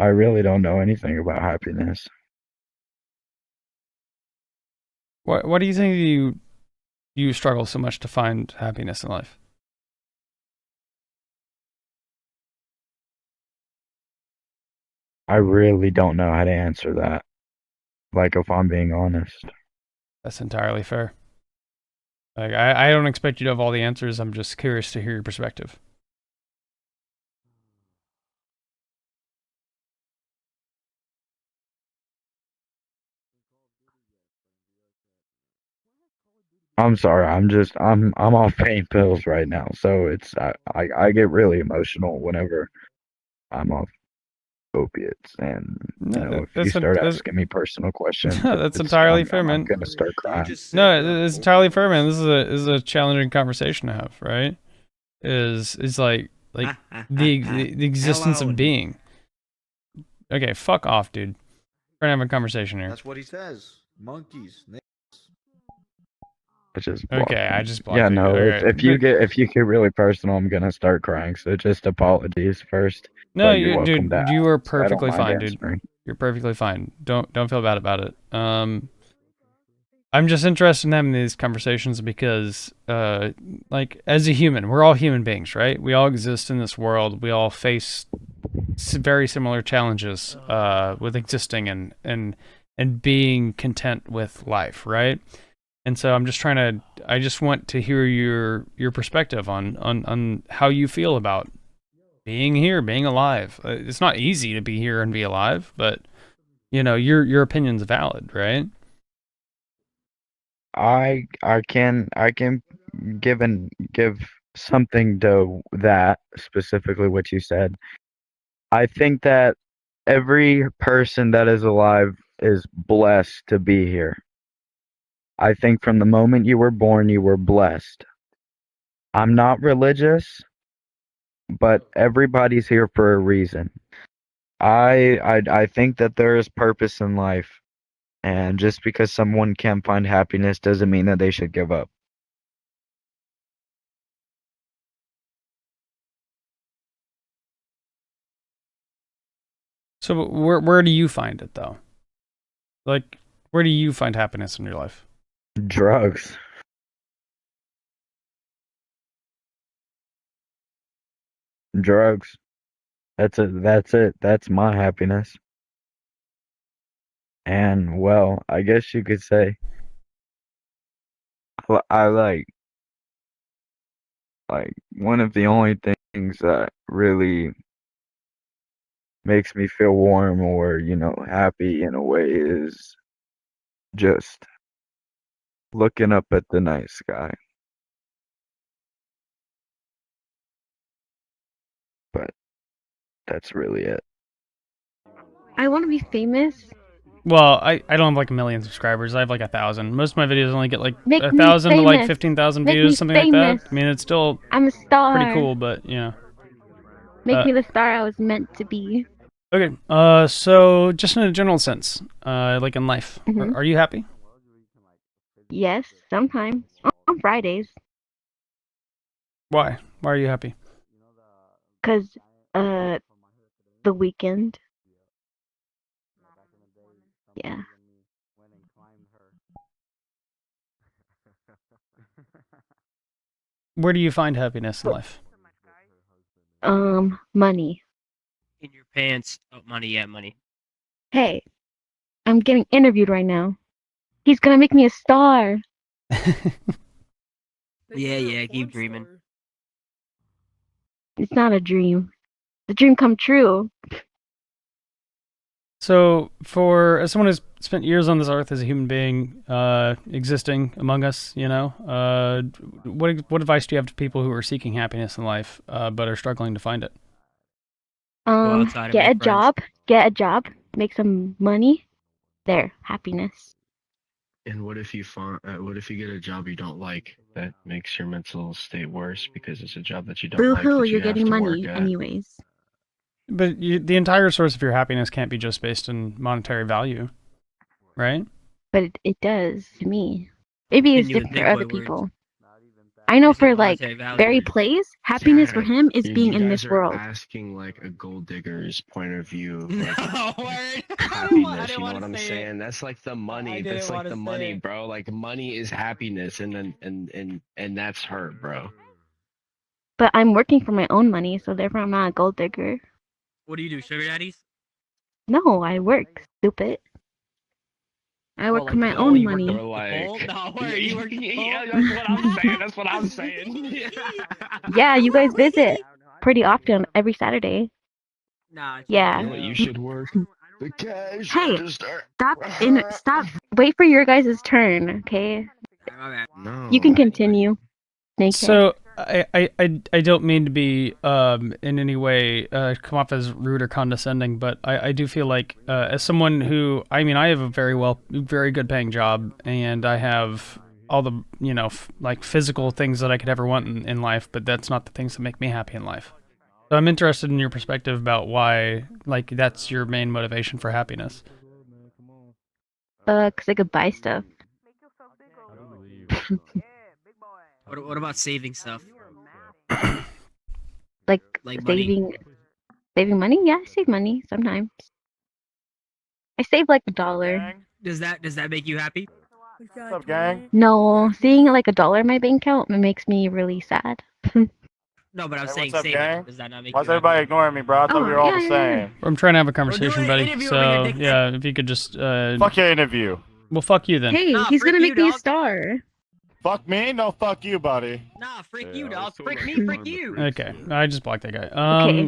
really don't know anything about happiness. Why do you think you struggle so much to find happiness in life? I really don't know how to answer that. Like, if I'm being honest. That's entirely fair. Like, I don't expect you to have all the answers. I'm just curious to hear your perspective. I'm sorry. I'm off pain pills right now, so it's I get really emotional whenever I'm off opiates, and if you start asking me personal questions, That's entirely fair, I'm man. gonna start crying. No, it's entirely fair, man. This is a challenging conversation to have, right? Is like the existence of being. Okay, fuck off, dude. We're gonna have a conversation here. That's what he says. Monkeys. I just blocked Okay, I him. just blocked Yeah, you. no. Okay. If you get really personal, I'm gonna start crying. So just apologies first. No, But you're welcome to dude, you are ask. I don't perfectly mind fine, dude. answering. You're perfectly fine. Don't feel bad about it. I'm just interested in having these conversations because, like, as a human, we're all human beings, right? We all exist in this world. We all face very similar challenges with existing and being content with life, right? And so I just want to hear your perspective on how you feel about being here, being alive. It's not easy to be here and be alive, but you know, your opinion's valid, right? I can give something to that, specifically what you said. I think that every person that is alive is blessed to be here. I think from the moment you were born, you were blessed. I'm not religious, but everybody's here for a reason. I think that there is purpose in life, and just because someone can't find happiness doesn't mean that they should give up. So where do you find it though? Like, where do you find happiness in your life? Drugs. Drugs. That's it. That's it. That's my happiness. And well, I guess you could say I like one of the only things that really makes me feel warm or, happy in a way is just looking up at the night sky. But that's really it. I want to be famous. Well, I don't have like 1 million subscribers. I have like 1,000. Most of my videos only get like Make me 1,000 to like famous. 15,000 Make views, me something like that. famous. I mean, it's still I'm a pretty star. cool, but you know. Make me the star I was meant to be. Okay. So just in a general sense, like in life, are you happy? Yes, sometimes. On Fridays. Why? Why are you happy? 'Cause, the weekend. Yeah. Where do you find happiness in life? Money. In your pants. Oh, money, yeah, money. Hey, I'm getting interviewed right now. He's gonna make me a star. Yeah, keep dreaming. It's not a dream. The dream come true. So, as someone who's spent years on this earth as a human being, existing among us, you know, what advice do you have to people who are seeking happiness in life, but are struggling to find it? outside and Get a make friends. job. Get a job. Make some money. There, happiness. And what if you get a job you don't like that makes your mental state worse because it's a job that you don't Boo like hoo, that you you're have getting to money work at? anyways. But the entire source of your happiness can't be just based in monetary value, right? But it does to me. Maybe it's Didn't even different for think other what words. people. I know You said for like monetary value. Barry Plays, happiness for Yeah, him is being you in guys this are world. asking like a gold digger's point of view of like No, word. happiness. You know what I'm saying? That's like the money. didn't That's like wanna the say money, it. bro. Like money is happiness, and then and that's her, bro. But I'm working for my own money, so therefore I'm not a gold digger. What do you do, sugar daddies? No, I work, stupid. I work Well, for like my the pole, own you work money. Or like, No, word, you work the pole? yeah, that's what I'm saying. That's what I'm saying. Yeah, you guys visit pretty often every Saturday. Nah, it's Yeah. You know what you should work? The cash Hey, register. stop. Wait for your guys' turn, okay? My bad. No. You can continue. Snakehead. So I don't mean to be in any way come off as rude or condescending, but I do feel like as someone who I have a very good paying job, and I have all the like physical things that I could ever want in life, but that's not the things that make me happy in life. So I'm interested in your perspective about why like that's your main motivation for happiness. 'Cause I could buy stuff. What about saving stuff? Like, Like money. saving money? Yeah, I save money sometimes. I save like $1. Does that make you happy? What's up, gang? No, seeing like $1 in my bank account makes me really sad. No, but I'm Hey, saying what's up, saving. gang? Does that not make Why's you happy? everybody ignoring me, bro? I thought we were all the same. I'm trying to have a conversation, buddy. interview over So here, dickhead. yeah, if you could just Fuck your interview. well, fuck you then. Hey, he's gonna make me a star. Fuck me? No, fuck you, buddy. Nah, frick you, dog. Frick me, frick you. Okay, I just blocked that guy. Okay.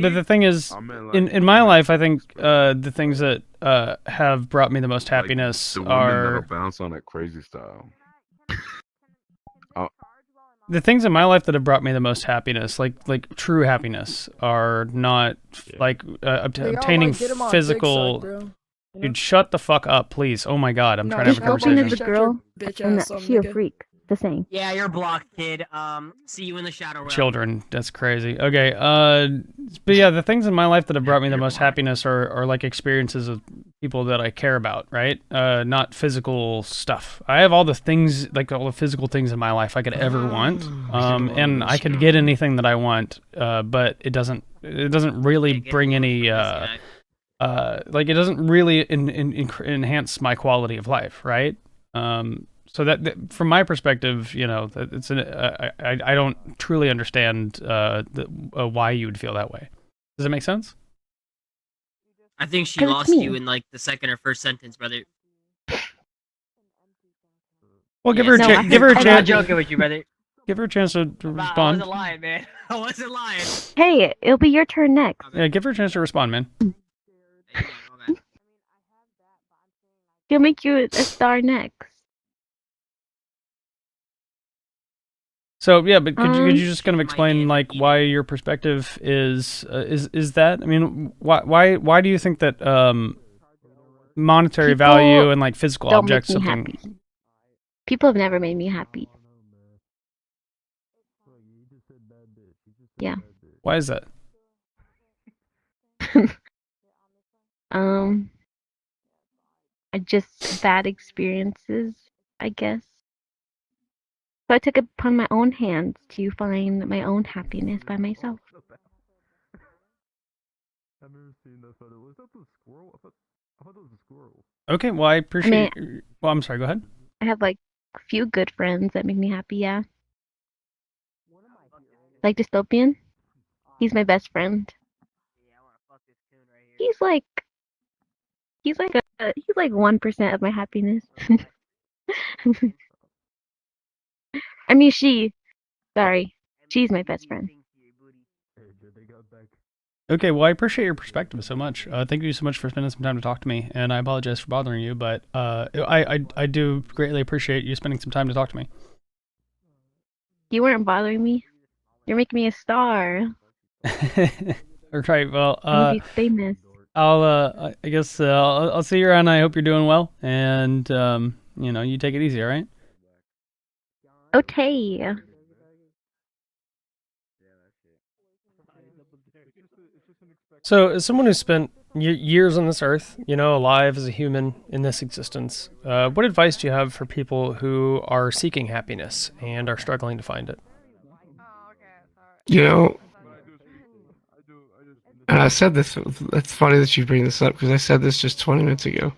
But the thing is, in my life, I think the things that have brought me the most happiness The women that'll are bounce on that crazy style. the things in my life that have brought me the most happiness, like true happiness, are not like obtaining physical. Dude, shut the fuck up, please. Oh my god, I'm trying to have a conversation. Is a girl, and that she a freak. The same. Yeah, you're blocked, kid. See you in the shadow realm. Children, that's crazy. Okay, but yeah, the things in my life that have brought me the most happiness are like experiences of people that I care about, right? Not physical stuff. I have all the things, like all the physical things in my life I could ever want, and I could get anything that I want, but it doesn't really bring any, like it doesn't really enhance my quality of life, right? So that from my perspective, you know, it's I don't truly understand why you would feel that way. Does that make sense? I think she 'Cause it's lost me. you in like the second or first sentence, brother. Well, give her a No, chance. Give her a I'm not chance. joking with you, brother. Give her a chance to Nah, I respond. wasn't lying, man. I wasn't lying. Hey, it'll be your turn next. Yeah, give her a chance to respond, man. He'll make you a star next. So yeah, but could you just kind of explain like why your perspective is that? I mean, why do you think that monetary People value and like physical don't make objects me something? happy. People have never made me happy. Yeah. Why is that? I just bad experiences, I guess. So I took it upon my own hands to find my own happiness by myself. Okay, well I appreciate. Well, I'm sorry. Go ahead. I have like a few good friends that make me happy, yeah. Like Dystopian. He's my best friend. He's like 1% of my happiness. I mean she's my best friend. Okay, well I appreciate your perspective so much. Thank you so much for spending some time to talk to me, and I apologize for bothering you, but I do greatly appreciate you spending some time to talk to me. You weren't bothering me. You're making me a star. Okay, well I'm gonna be famous. I guess I'll see you around. I hope you're doing well, and you know, you take it easy, all right? Okay. So, as someone who's spent years on this earth, you know, alive as a human in this existence, what advice do you have for people who are seeking happiness and are struggling to find it? You know, and I said this, it's funny that you bring this up because I said this just 20 minutes ago.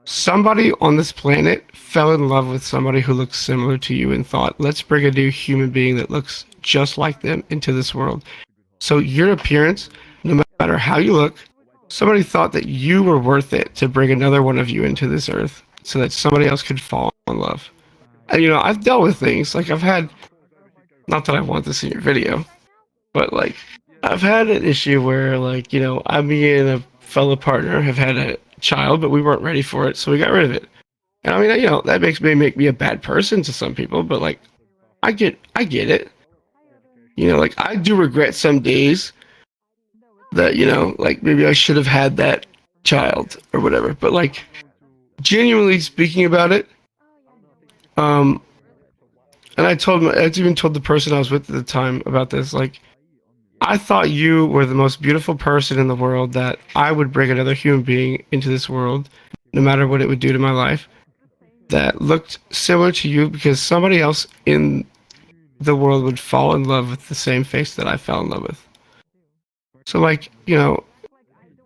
Somebody on this planet fell in love with somebody who looks similar to you and thought, let's bring a new human being that looks just like them into this world. So your appearance, no matter how you look, somebody thought that you were worth it to bring another one of you into this earth so that somebody else could fall in love. And you know, I've dealt with things, like I've had, not that I want this in your video, but like, I've had an issue where like, you know, me and a fellow partner have had a child, but we weren't ready for it, so we got rid of it. And I mean, you know, that may make me a bad person to some people, but like, I get it. You know, like I do regret some days that, you know, like maybe I should have had that child or whatever. But like, genuinely speaking about it, and I even told the person I was with at the time about this, like, I thought you were the most beautiful person in the world, that I would bring another human being into this world, no matter what it would do to my life. that looked similar to you because somebody else in the world would fall in love with the same face that I fell in love with. So like,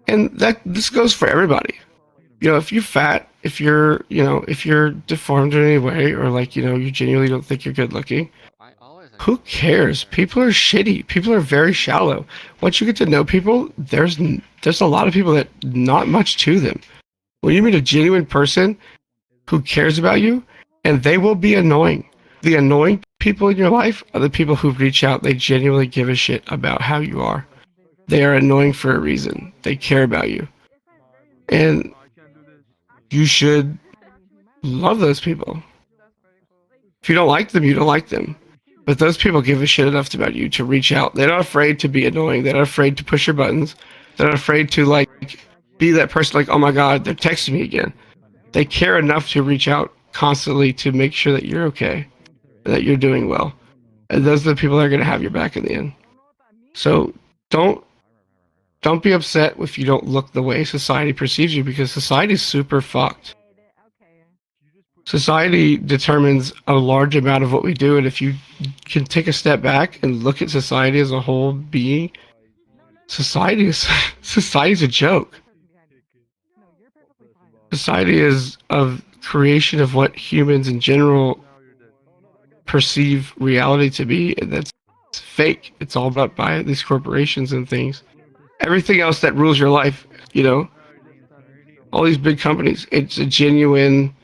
and that this goes for everybody. If you're fat, if you're deformed in any way, or like, you genuinely don't think you're good looking, who cares? People are shitty. People are very shallow. Once you get to know people, there's a lot of people that not much to them. When you meet a genuine person who cares about you, and they will be annoying. The annoying people in your life are the people who reach out. They genuinely give a shit about how you are. They are annoying for a reason. They care about you. And you should love those people. If you don't like them, you don't like them. But those people give a shit enough about you to reach out. They're not afraid to be annoying. They're not afraid to push your buttons. They're not afraid to like be that person like, oh my god, they're texting me again. They care enough to reach out constantly to make sure that you're okay, and that you're doing well. And those are the people that are going to have your back in the end. So don't be upset if you don't look the way society perceives you, because society is super fucked. Society determines a large amount of what we do, and if you can take a step back and look at society as a whole being, society's a joke. Society is a creation of what humans in general perceive reality to be, and that's fake. It's all about by these corporations and things. Everything else that rules your life, all these big companies, it's a genuine...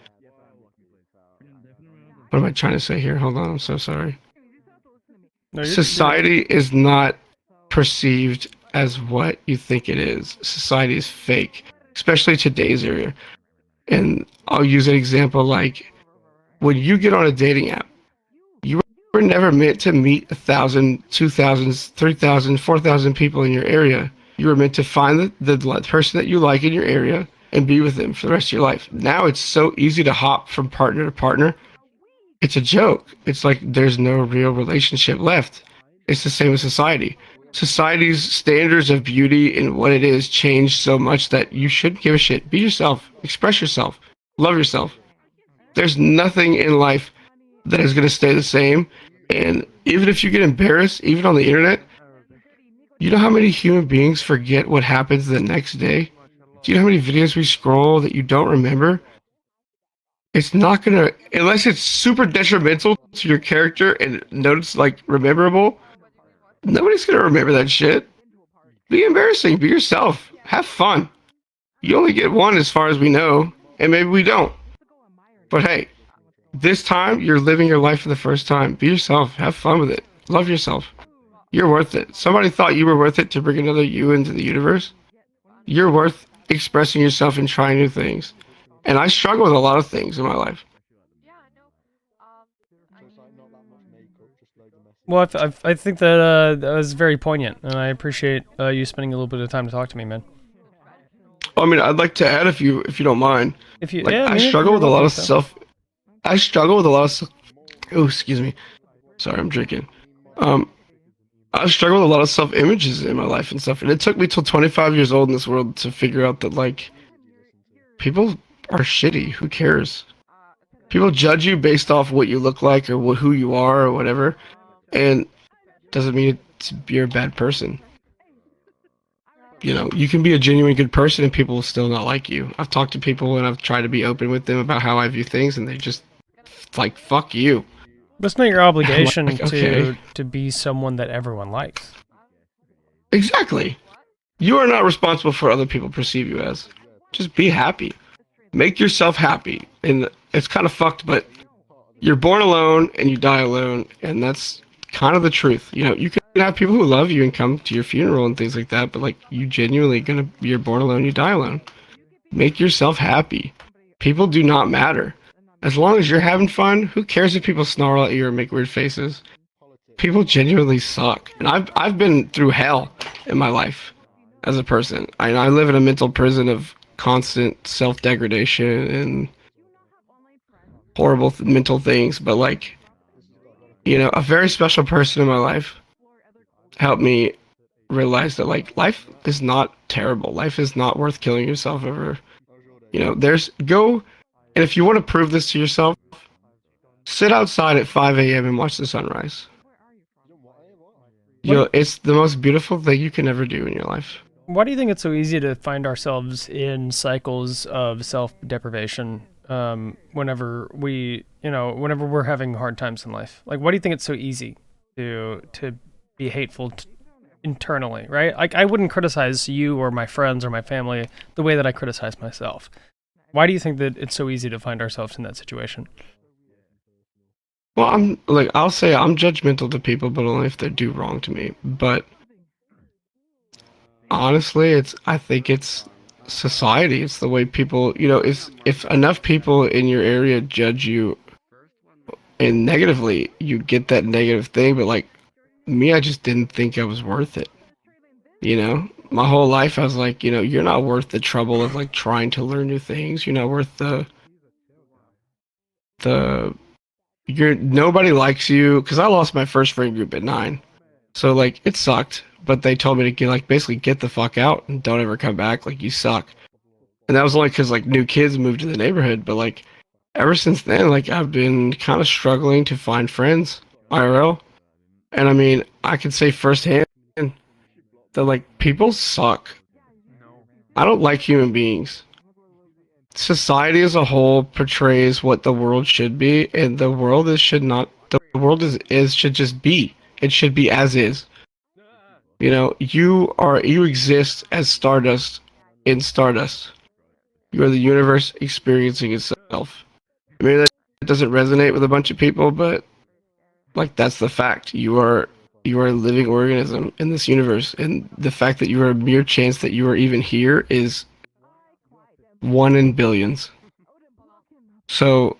What am I trying to say here? Hold on, I'm so sorry. No, Society is not perceived as what you think it is. Society is fake, especially today's era. And I'll use an example like when you get on a dating app, you were never meant to meet 1,000, 2,000, 3,000, 4,000 people in your area. You were meant to find the person that you like in your area and be with them for the rest of your life. Now it's so easy to hop from partner to partner. It's a joke. It's like there's no real relationship left. It's the same with society. Society's standards of beauty and what it is changed so much that you shouldn't give a shit. Be yourself. Express yourself. Love yourself. There's nothing in life that is going to stay the same. And even if you get embarrassed, even on the internet, you know how many human beings forget what happens the next day? Do you know how many videos we scroll that you don't remember? It's not going to, unless it's super detrimental to your character and notice like rememberable, nobody's going to remember that shit. Be embarrassing. Be yourself. Have fun. You only get one as far as we know, and maybe we don't. But hey, this time you're living your life for the first time. Be yourself. Have fun with it. Love yourself. You're worth it. Somebody thought you were worth it to bring another you into the universe. You're worth expressing yourself and trying new things. And I struggle with a lot of things in my life. Well, I think that that was very poignant, and I appreciate you spending a little bit of time to talk to me, man. I mean, I'd like to add if you don't mind. If you, like, yeah, I struggle with a lot of self. I struggle with a lot of. Oh, excuse me. Sorry, I'm drinking. I struggle with a lot of self-images in my life and stuff, and it took me till 25 years old in this world to figure out that like people are shitty. Who cares? People judge you based off what you look like or who you are or whatever, and doesn't mean you're a bad person. You can be a genuine good person and people will still not like you. I've talked to people and I've tried to be open with them about how I view things, and they just like, fuck you. That's not your obligation like, okay. to be someone that everyone likes. Exactly. You are not responsible for what other people perceive you as. Just be happy. Make yourself happy. And it's kind of fucked, but you're born alone and you die alone, and that's kind of the truth. You can have people who love you and come to your funeral and things like that, but like you genuinely you're born alone, you die alone. Make yourself happy. People do not matter. As long as you're having fun, who cares if people snarl at you or make weird faces? People genuinely suck. And I've been through hell in my life as a person. I live in a mental prison of constant self-degradation and horrible mental things, but like, a very special person in my life helped me realize that like life is not terrible. Life is not worth killing yourself over. And if you want to prove this to yourself, sit outside at 5 a.m. and watch the sunrise. It's the most beautiful thing you can ever do in your life. Why do you think it's so easy to find ourselves in cycles of self-deprivation whenever whenever we're having hard times in life? Like, why do you think it's so easy to be hateful internally, right? Like, I wouldn't criticize you or my friends or my family the way that I criticize myself. Why do you think that it's so easy to find ourselves in that situation? Well, I'll say I'm judgmental to people, but only if they do wrong to me. But honestly, I think it's society. It's the way people, if enough people in your area judge you and negatively, you get that negative thing. But like me, I just didn't think I was worth it. My whole life I was like, you're not worth the trouble of like trying to learn new things. You're not worth nobody likes you, because I lost my first friend group at 9. So like it sucked, but they told me to basically get the fuck out and don't ever come back. Like, you suck. And that was only because like new kids moved to the neighborhood. But like ever since then, like I've been kind of struggling to find friends IRL. And I mean, I can say firsthand that like people suck. I don't like human beings. Society as a whole portrays what the world should be, and the world should just be. It should be as is. You exist as Stardust in Stardust. You are the universe experiencing itself. Maybe that doesn't resonate with a bunch of people, but like that's the fact. You are a living organism in this universe, and the fact that you are a mere chance that you are even here is 1 in billions. So,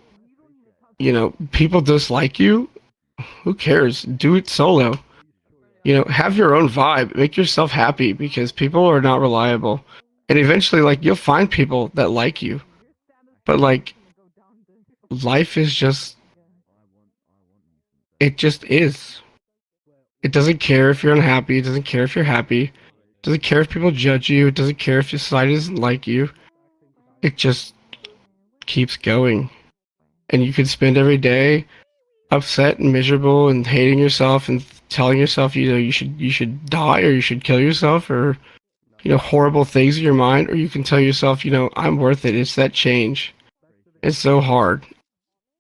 people dislike you. Who cares? Do it solo. Have your own vibe. Make yourself happy, because people are not reliable. And eventually, like, you'll find people that like you. But, like, life is just... It just is. It doesn't care if you're unhappy. It doesn't care if you're happy. It doesn't care if people judge you. It doesn't care if society doesn't like you. It just keeps going. And you can spend every day upset and miserable and hating yourself and telling yourself, you should die, or you should kill yourself, or horrible things in your mind. Or you can tell yourself, I'm worth it. It's that change. It's so hard.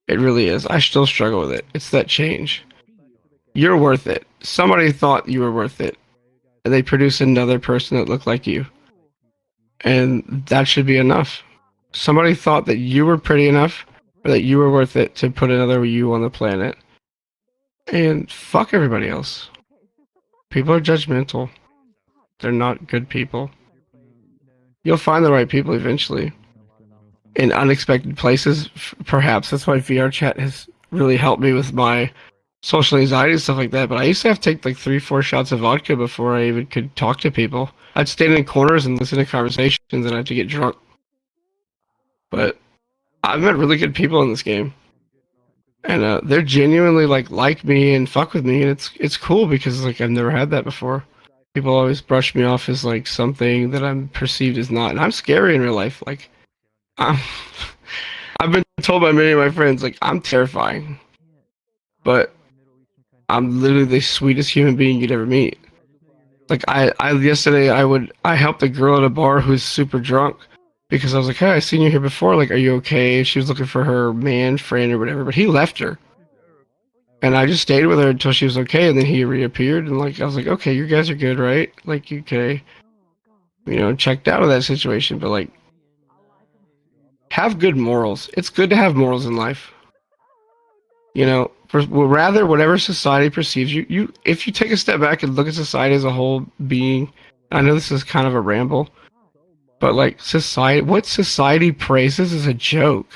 It really is. I still struggle with it. It's that change. You're worth it. Somebody thought you were worth it, and they produced another person that looked like you, and that should be enough. Somebody thought that you were pretty enough, or that you were worth it, to put another you on the planet. And fuck everybody else. People are judgmental. They're not good people. You'll find the right people eventually. In unexpected places, perhaps. That's why VRChat has really helped me with my social anxiety and stuff like that. But I used to have to take like 3-4 shots of vodka before I even could talk to people. I'd stand in corners and listen to conversations, and I'd have to get drunk. But I've met really good people in this game. And they're genuinely like me and fuck with me, and it's cool, because like I've never had that before. People always brush me off as like something that I'm perceived as not, and I'm scary in real life. Like I've been told by many of my friends, like, I'm terrifying, but I'm literally the sweetest human being you'd ever meet. Like yesterday I helped a girl at a bar who's super drunk, because I was like, hey, I've seen you here before. Like, are you okay? She was looking for her man friend or whatever, but he left her. And I just stayed with her until she was okay, and then he reappeared, and like I was like, okay, you guys are good, right? Like, okay. Checked out of that situation, but like, have good morals. It's good to have morals in life. Rather, whatever society perceives you, if you take a step back and look at society as a whole being, I know this is kind of a ramble, but like what society praises is a joke.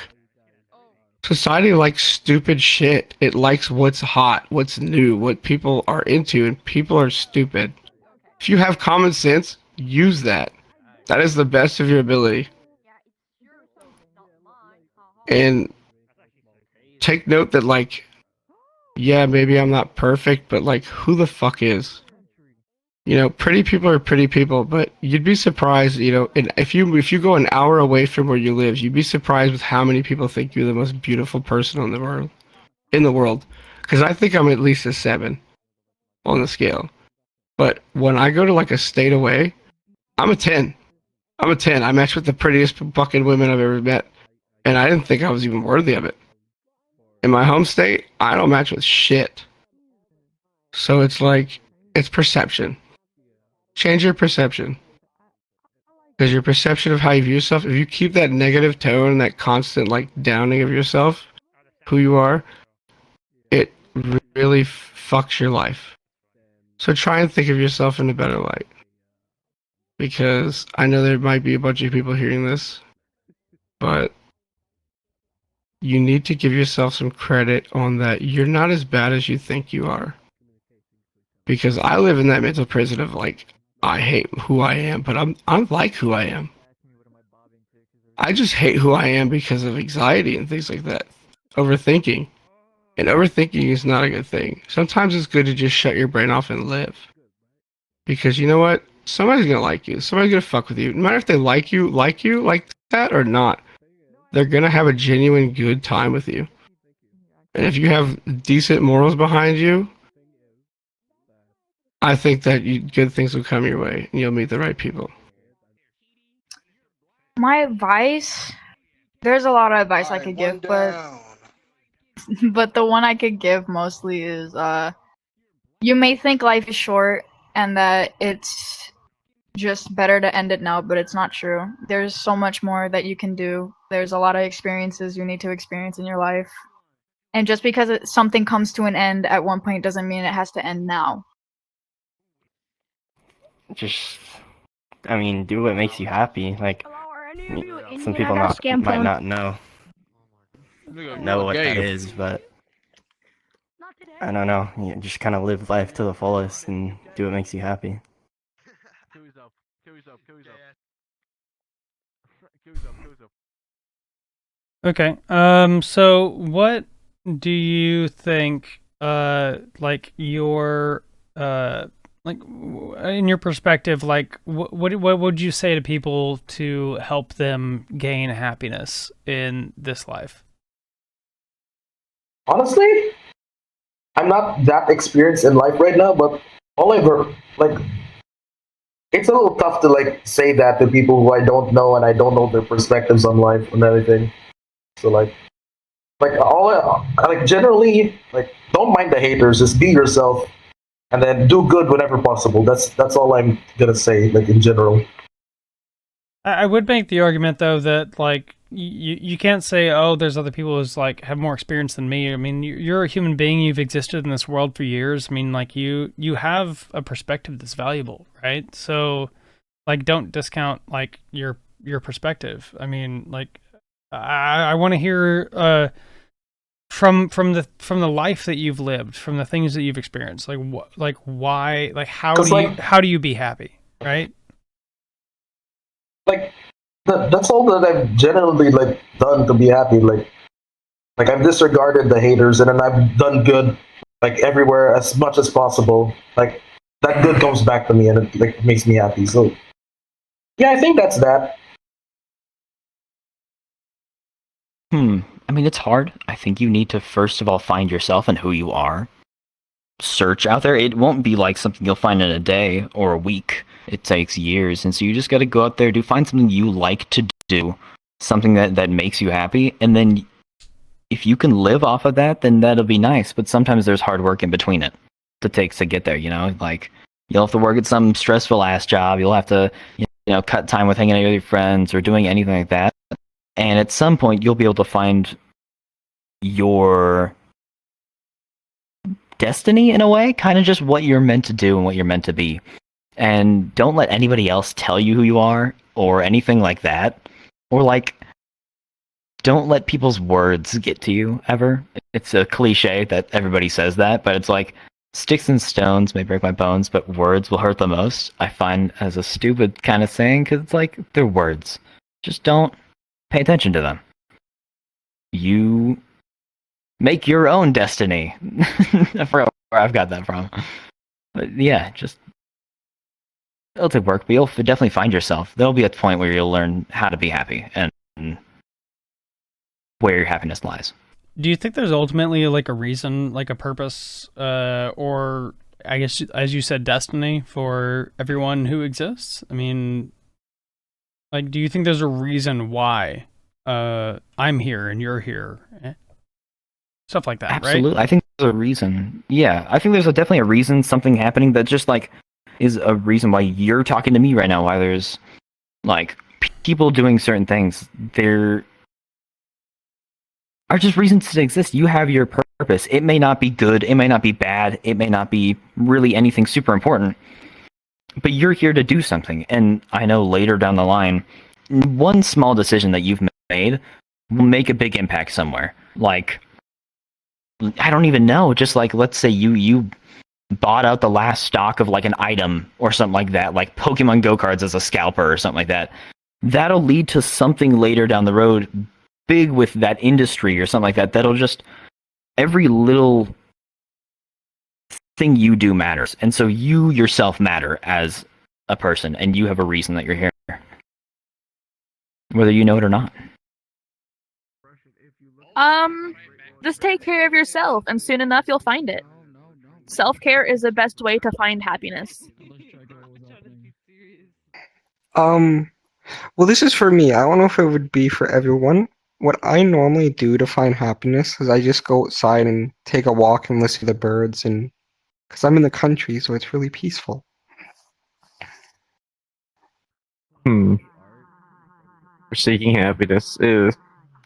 Society likes stupid shit. It likes what's hot, what's new, what people are into, and people are stupid. If you have common sense, use that. That is the best of your ability. And take note that, like, yeah, maybe I'm not perfect, but like, who the fuck is? You know, pretty people are pretty people, but you'd be surprised, you know, and if you go an hour away from where you live, you'd be surprised with how many people think you're the most beautiful person in the world. Because I think I'm at least a 7 on the scale. But when I go to like a state away, I'm a 10. I'm a 10. I match with the prettiest fucking women I've ever met, and I didn't think I was even worthy of it. In my home state, I don't match with shit. So it's like, it's perception. Change your perception. Because your perception of how you view yourself, if you keep that negative tone, that constant like downing of yourself, who you are, it really fucks your life. So try and think of yourself in a better light. Because I know there might be a bunch of people hearing this, but you need to give yourself some credit on that. You're not as bad as you think you are. Because I live in that mental prison of like, I hate who I am, but I like who I am. I just hate who I am because of anxiety and things like that. Overthinking. And overthinking is not a good thing. Sometimes it's good to just shut your brain off and live. Because you know what? Somebody's gonna like you. Somebody's gonna fuck with you. No matter if they like you like that or not. They're gonna have a genuine good time with you. And if you have decent morals behind you, I think that good things will come your way and you'll meet the right people. My advice, there's a lot of advice I could give, but the one I could give mostly is you may think life is short and that it's just better to end it now, but it's not true. There's so much more that you can do. There's a lot of experiences you need to experience in your life. And just because something comes to an end at one point doesn't mean it has to end now. Just, I mean, do what makes you happy. Like, some people might not know what that is, but I don't know. You just kind of live life to the fullest and do what makes you happy. Okay. So what do you think? Like your in your perspective, like what would you say to people to help them gain happiness in this life? Honestly, I'm not that experienced in life right now, but all I've heard, like, it's a little tough to like say that to people who I don't know and I don't know their perspectives on life and everything. So generally, like, don't mind the haters, just be yourself, and then do good whenever possible. That's all I'm gonna say, like, in general. I would make the argument though that like you can't say, oh, there's other people who's like have more experience than me. I mean, you're a human being. You've existed in this world for years. I mean, like you have a perspective that's valuable, right? So, like, don't discount like your perspective. I mean, like, I want to hear from the life that you've lived, from the things that you've experienced. Like why, like how do you be happy, right? Like, that's all that I've generally like done to be happy. Like I've disregarded the haters, and then I've done good like everywhere as much as possible. Like, that good comes back to me, and it like makes me happy. So yeah, I think that's that. I mean, it's hard. I think you need to first of all find yourself and who you are. Search out there. It won't be like something you'll find in a day or a week. It takes years, and so you just got to go out there, find something you like to do, something that makes you happy, and then if you can live off of that, then that'll be nice. But sometimes there's hard work in between it to get there. You know, like you'll have to work at some stressful ass job. You'll have to cut time with hanging out with your friends or doing anything like that. And at some point, you'll be able to find your destiny in a way, kind of just what you're meant to do and what you're meant to be. And don't let anybody else tell you who you are or anything like that. Or like, don't let people's words get to you ever. It's a cliche that everybody says that, but it's like, sticks and stones may break my bones, but words will hurt the most. I find as a stupid kind of saying, because it's like, they're words. Just don't pay attention to them. You make your own destiny. I forgot where I've got that from. But yeah, just it'll take work, but you'll definitely find yourself. There'll be a point where you'll learn how to be happy and where your happiness lies. Do you think there's ultimately like a reason, like a purpose, or I guess as you said, destiny for everyone who exists? I mean, like, do you think there's a reason why I'm here and you're here? Stuff like that, Absolutely. right? I think there's a reason. Yeah, I think there's definitely a reason, something happening that just like is a reason why you're talking to me right now, why there's like people doing certain things. There are just reasons to exist. You have your purpose. It may not be good, it may not be bad, it may not be really anything super important, but you're here to do something. And I know later down the line, one small decision that you've made will make a big impact somewhere. Like, I don't even know, just like, let's say you bought out the last stock of like an item or something like that, like Pokemon Go cards as a scalper or something like that. That'll lead to something later down the road big with that industry or something like that. That'll just, every little thing you do matters. And so you yourself matter as a person, and you have a reason that you're here, whether you know it or not. Just take care of yourself, and soon enough you'll find it. Self-care is the best way to find happiness. Well, this is for me. I don't know if it would be for everyone. What I normally do to find happiness is I just go outside and take a walk and listen to the birds, and because I'm in the country, so it's really peaceful. For seeking happiness is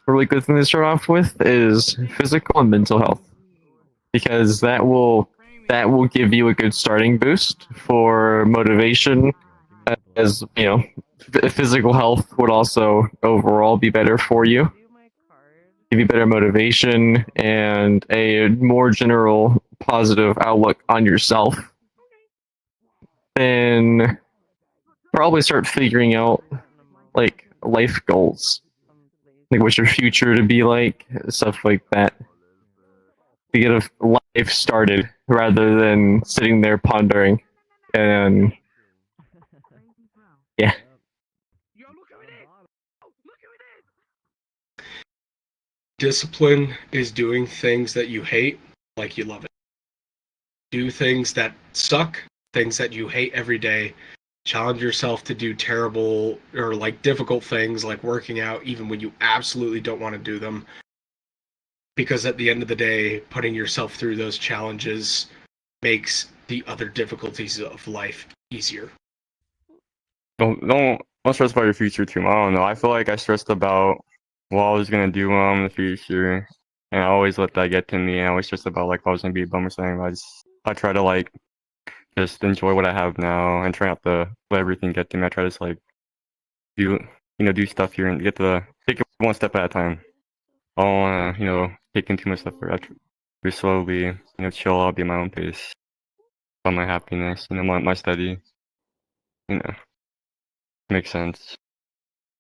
a really good thing to start off with is physical and mental health, because that will give you a good starting boost for motivation. As you know, physical health would also overall be better for you, give you better motivation and a more general positive outlook on yourself. Then probably start figuring out like life goals, like what's your future to be like, stuff like that, to get a life started rather than sitting there pondering. And yeah. Discipline is doing things that you hate like you love it. Do things that suck, things that you hate every day. Challenge yourself to do terrible or like difficult things like working out even when you absolutely don't want to do them. Because at the end of the day, putting yourself through those challenges makes the other difficulties of life easier. Don't stress about your future too much. I don't know. I feel like I stressed about what I was gonna do in the future, and I always let that get to me. And I always stressed about like if I was gonna be a bum or something. I try to like just enjoy what I have now and try not to let everything get to me. I try to just like do stuff here and take it one step at a time. I don't wanna take in too much stuff. I try to slowly chill out, be at my own pace, find my happiness, my study. Makes sense.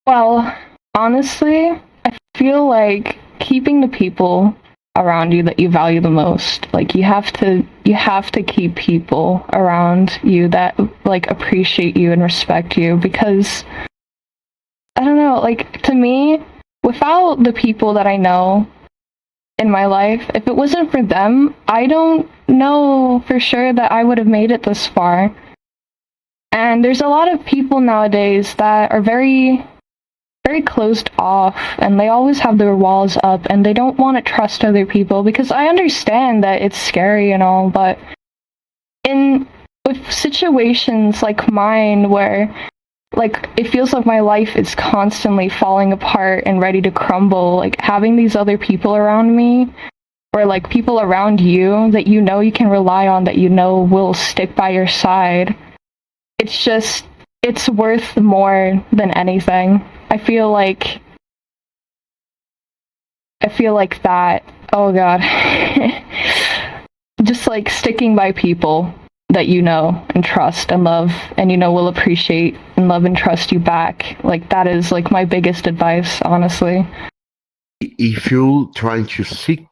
Well, honestly, I feel like keeping the people around you that you value the most, like you have to keep people around you that like appreciate you and respect you, because I don't know, like to me, without the people that I know in my life, if it wasn't for them, I don't know for sure that I would have made it this far. And there's a lot of people nowadays that are very, very closed off, and they always have their walls up, and they don't want to trust other people, because I understand that it's scary and all, but with situations like mine where like it feels like my life is constantly falling apart and ready to crumble, like having these other people around me, or like people around you that you can rely on, that will stick by your side, it's worth more than anything. I feel like that, oh god, just like sticking by people that and trust and love, and will appreciate and love and trust you back, like that is like my biggest advice, honestly. If you try to seek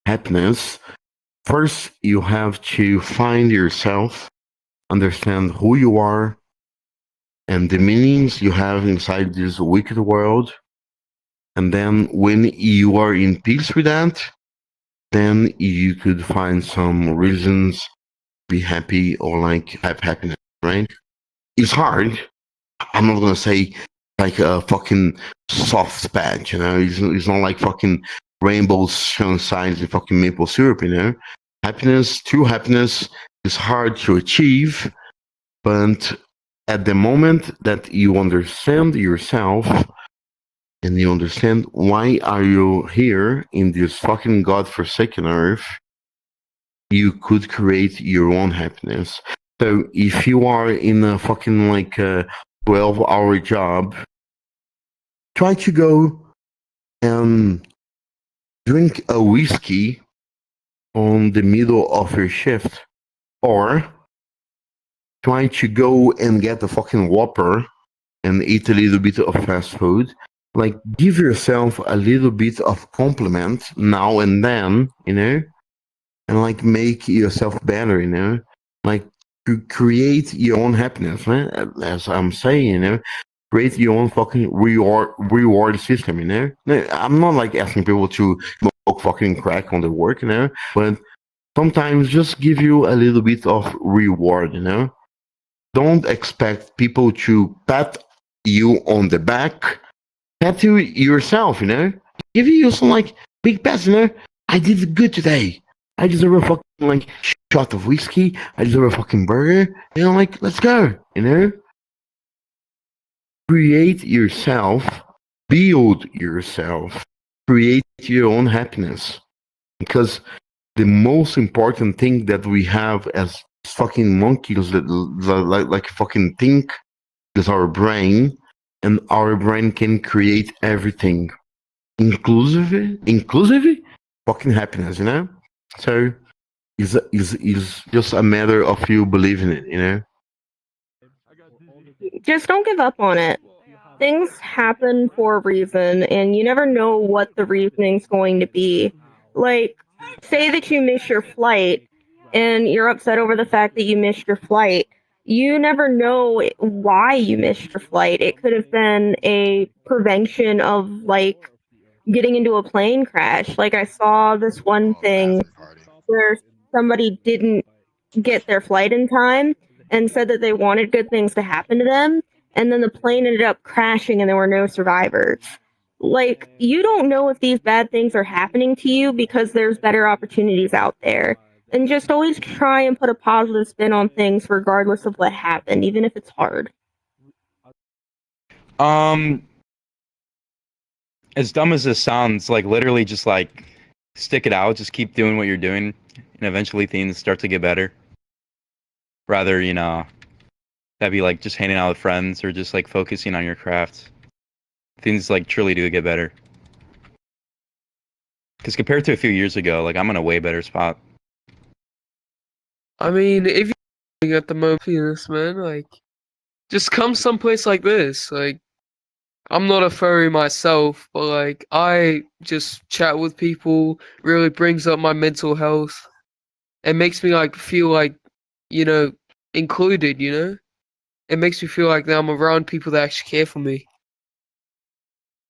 happiness, first you have to find yourself, understand who you are, and the meanings you have inside this wicked world. And then when you are in peace with that, then you could find some reasons to be happy or like have happiness, right? It's hard. I'm not gonna say like a fucking soft patch, you know. It's not like fucking rainbows, sunshines, and fucking maple syrup, you know. True happiness, is hard to achieve, but at the moment that you understand yourself and you understand why are you here in this fucking godforsaken earth, you could create your own happiness. So if you are in a fucking like a 12-hour job, try to go and drink a whiskey on the middle of your shift, or try to go and get a fucking Whopper and eat a little bit of fast food. Like, give yourself a little bit of compliment now and then, you know, and like make yourself better, you know, like to create your own happiness, man. As I'm saying, you know, create your own fucking reward system, you know. I'm not like asking people to smoke fucking crack on their work, you know, but sometimes just give you a little bit of reward, you know. Don't expect people to pat you on the back. Pat you yourself, you know. Give you some like big pats, you know. I did good today. I deserve a fucking like shot of whiskey. I deserve a fucking burger. You know, like let's go. You know. Create yourself. Build yourself. Create your own happiness. Because the most important thing that we have as fucking monkeys that like fucking think is our brain, and our brain can create everything, inclusive fucking happiness, you know. So is just a matter of you believing it, you know. Just don't give up on it. Things happen for a reason, and you never know what the reasoning's going to be. Like, say that you miss your flight, and you're upset over the fact that you missed your flight. You never know why you missed your flight. It could have been a prevention of, like, getting into a plane crash. Like, I saw this one thing where somebody didn't get their flight in time and said that they wanted good things to happen to them, and then the plane ended up crashing and there were no survivors. Like, you don't know if these bad things are happening to you because there's better opportunities out there. And just always try and put a positive spin on things regardless of what happened, even if it's hard. As dumb as this sounds, like literally just like stick it out, just keep doing what you're doing, and eventually things start to get better. Rather, you know, that'd be like just hanging out with friends or just like focusing on your craft. Things like truly do get better. Because compared to a few years ago, like I'm in a way better spot. I mean, if you're at the moment, man, like, just come someplace like this. Like, I'm not a furry myself, but like, I just chat with people. Really brings up my mental health. It makes me like feel like, you know, included. You know, it makes me feel like that I'm around people that actually care for me.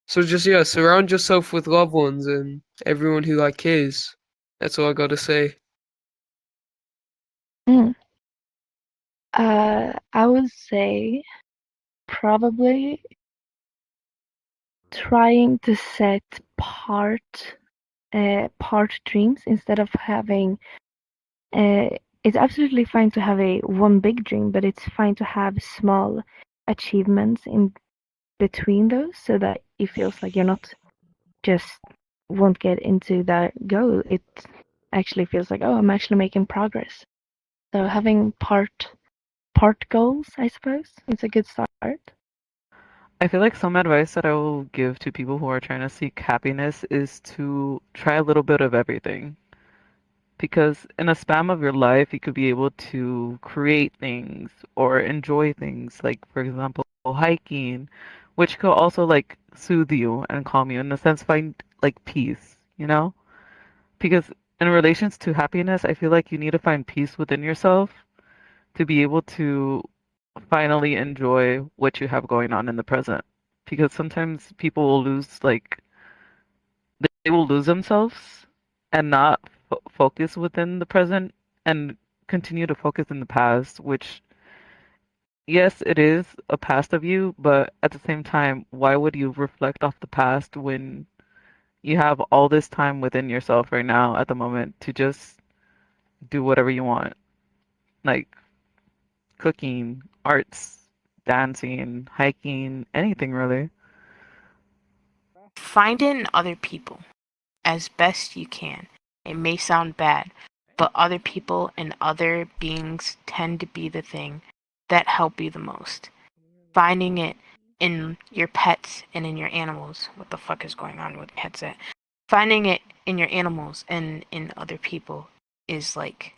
So just surround yourself with loved ones and everyone who like cares. That's all I gotta say. I would say probably trying to set part dreams instead of having. It's absolutely fine to have one big dream, but it's fine to have small achievements in between those, so that it feels like you're not just won't get into that goal. It actually feels like, oh, I'm actually making progress. So having part goals, I suppose, is a good start. I feel like some advice that I will give to people who are trying to seek happiness is to try a little bit of everything. Because in a span of your life, you could be able to create things or enjoy things, like, for example, hiking, which could also, like, soothe you and calm you, in a sense, find, like, peace, you know? Because in relations to happiness, I feel like you need to find peace within yourself to be able to finally enjoy what you have going on in the present. Because sometimes people will lose, like, they will lose themselves and not focus within the present and continue to focus in the past, which, yes, it is a past of you, but at the same time, why would you reflect off the past when you have all this time within yourself right now at the moment to just do whatever you want? Like cooking, arts, dancing, hiking, anything really. Find it in other people as best you can. It may sound bad, but other people and other beings tend to be the thing that help you the most. Finding it in your pets and in your animals. What the fuck is going on with the headset? Finding it in your animals and in other people is like,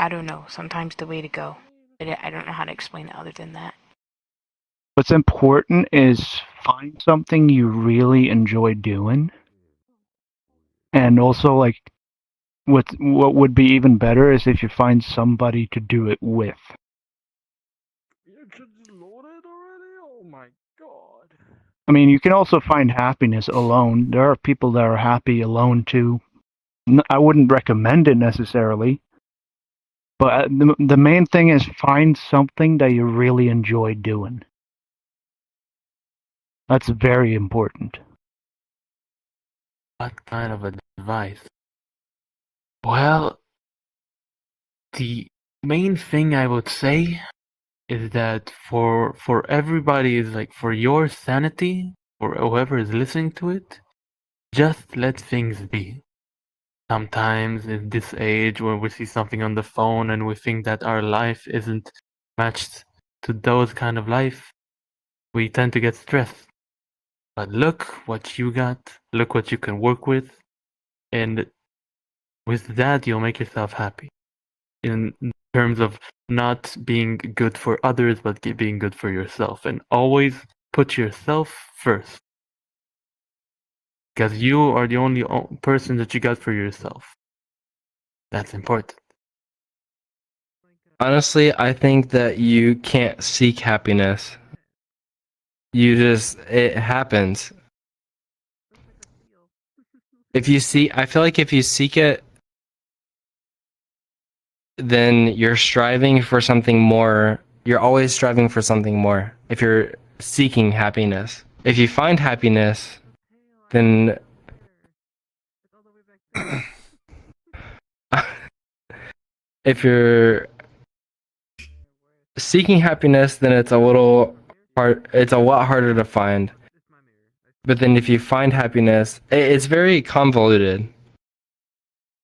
I don't know, sometimes the way to go. I don't know how to explain it other than that. What's important is find something you really enjoy doing. And also, like, what would be even better is if you find somebody to do it with. Oh my god. I mean, you can also find happiness alone. There are people that are happy alone too. I wouldn't recommend it necessarily, but the main thing is find something that you really enjoy doing. That's very important. What kind of advice? Well, the main thing I would say is that for everybody is like for your sanity, or whoever is listening to it, just let things be. Sometimes in this age when we see something on the phone and we think that our life isn't matched to those kind of life, we tend to get stressed. But look what you got, look what you can work with, and with that you'll make yourself happy. In terms of not being good for others, but being good for yourself. And always put yourself first. Because you are the only person that you got for yourself. That's important. Honestly, I think that you can't seek happiness. It happens. I feel like if you seek it, then you're striving for something more. You're always striving for something more if you're seeking happiness. If you find happiness, then if you're seeking happiness, then it's a little hard. It's a lot harder to find. But then if you find happiness, it's very convoluted.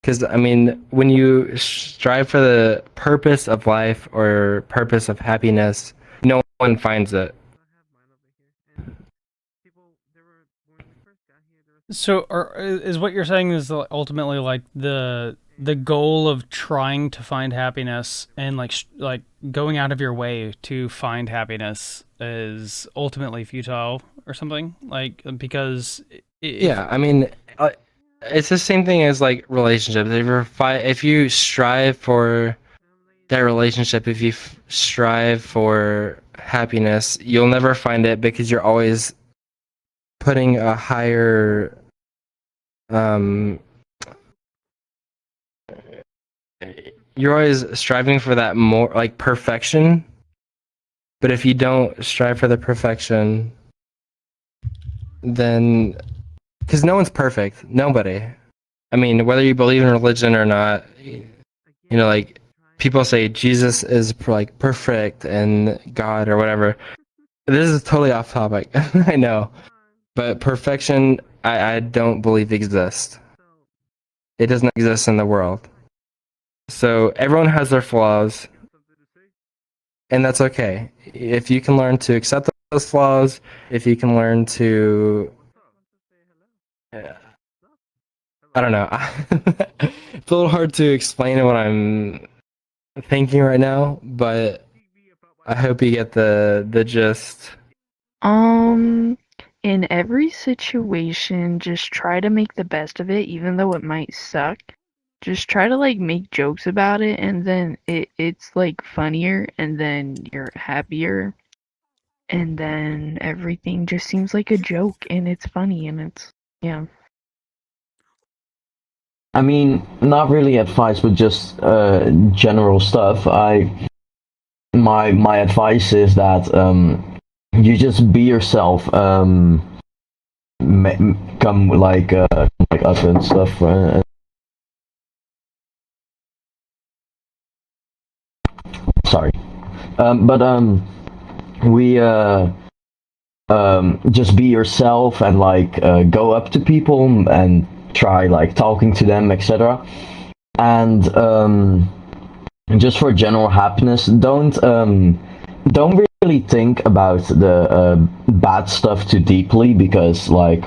Because, I mean, when you strive for the purpose of life or purpose of happiness, no one finds it. So, is what you're saying is ultimately like the goal of trying to find happiness and like going out of your way to find happiness is ultimately futile or something? Like, because Yeah, I mean, it's the same thing as like relationships. If you strive for that relationship, if you strive for happiness, you'll never find it because you're always putting a higher you're always striving for that more like perfection. But if you don't strive for the perfection, then because no one's perfect, nobody. I mean, whether you believe in religion or not, you know, like people say Jesus is like perfect and God or whatever. This is totally off topic. I know, but perfection, I don't believe exists. It doesn't exist in the world. So everyone has their flaws, and that's okay. If you can learn to accept those flaws, if you can learn to I don't know. It's a little hard to explain what I'm thinking right now, but I hope you get the gist. In every situation, just try to make the best of it, even though it might suck. just try to like make jokes about it, and then it's like funnier, and then you're happier, and then everything just seems like a joke, and it's funny, and it's yeah. I mean, not really advice, but just general stuff. My advice is that you just be yourself. Come like up and stuff. Sorry, but we just be yourself and like go up to people and try like talking to them, etc. And just for general happiness, don't really think about the bad stuff too deeply, because like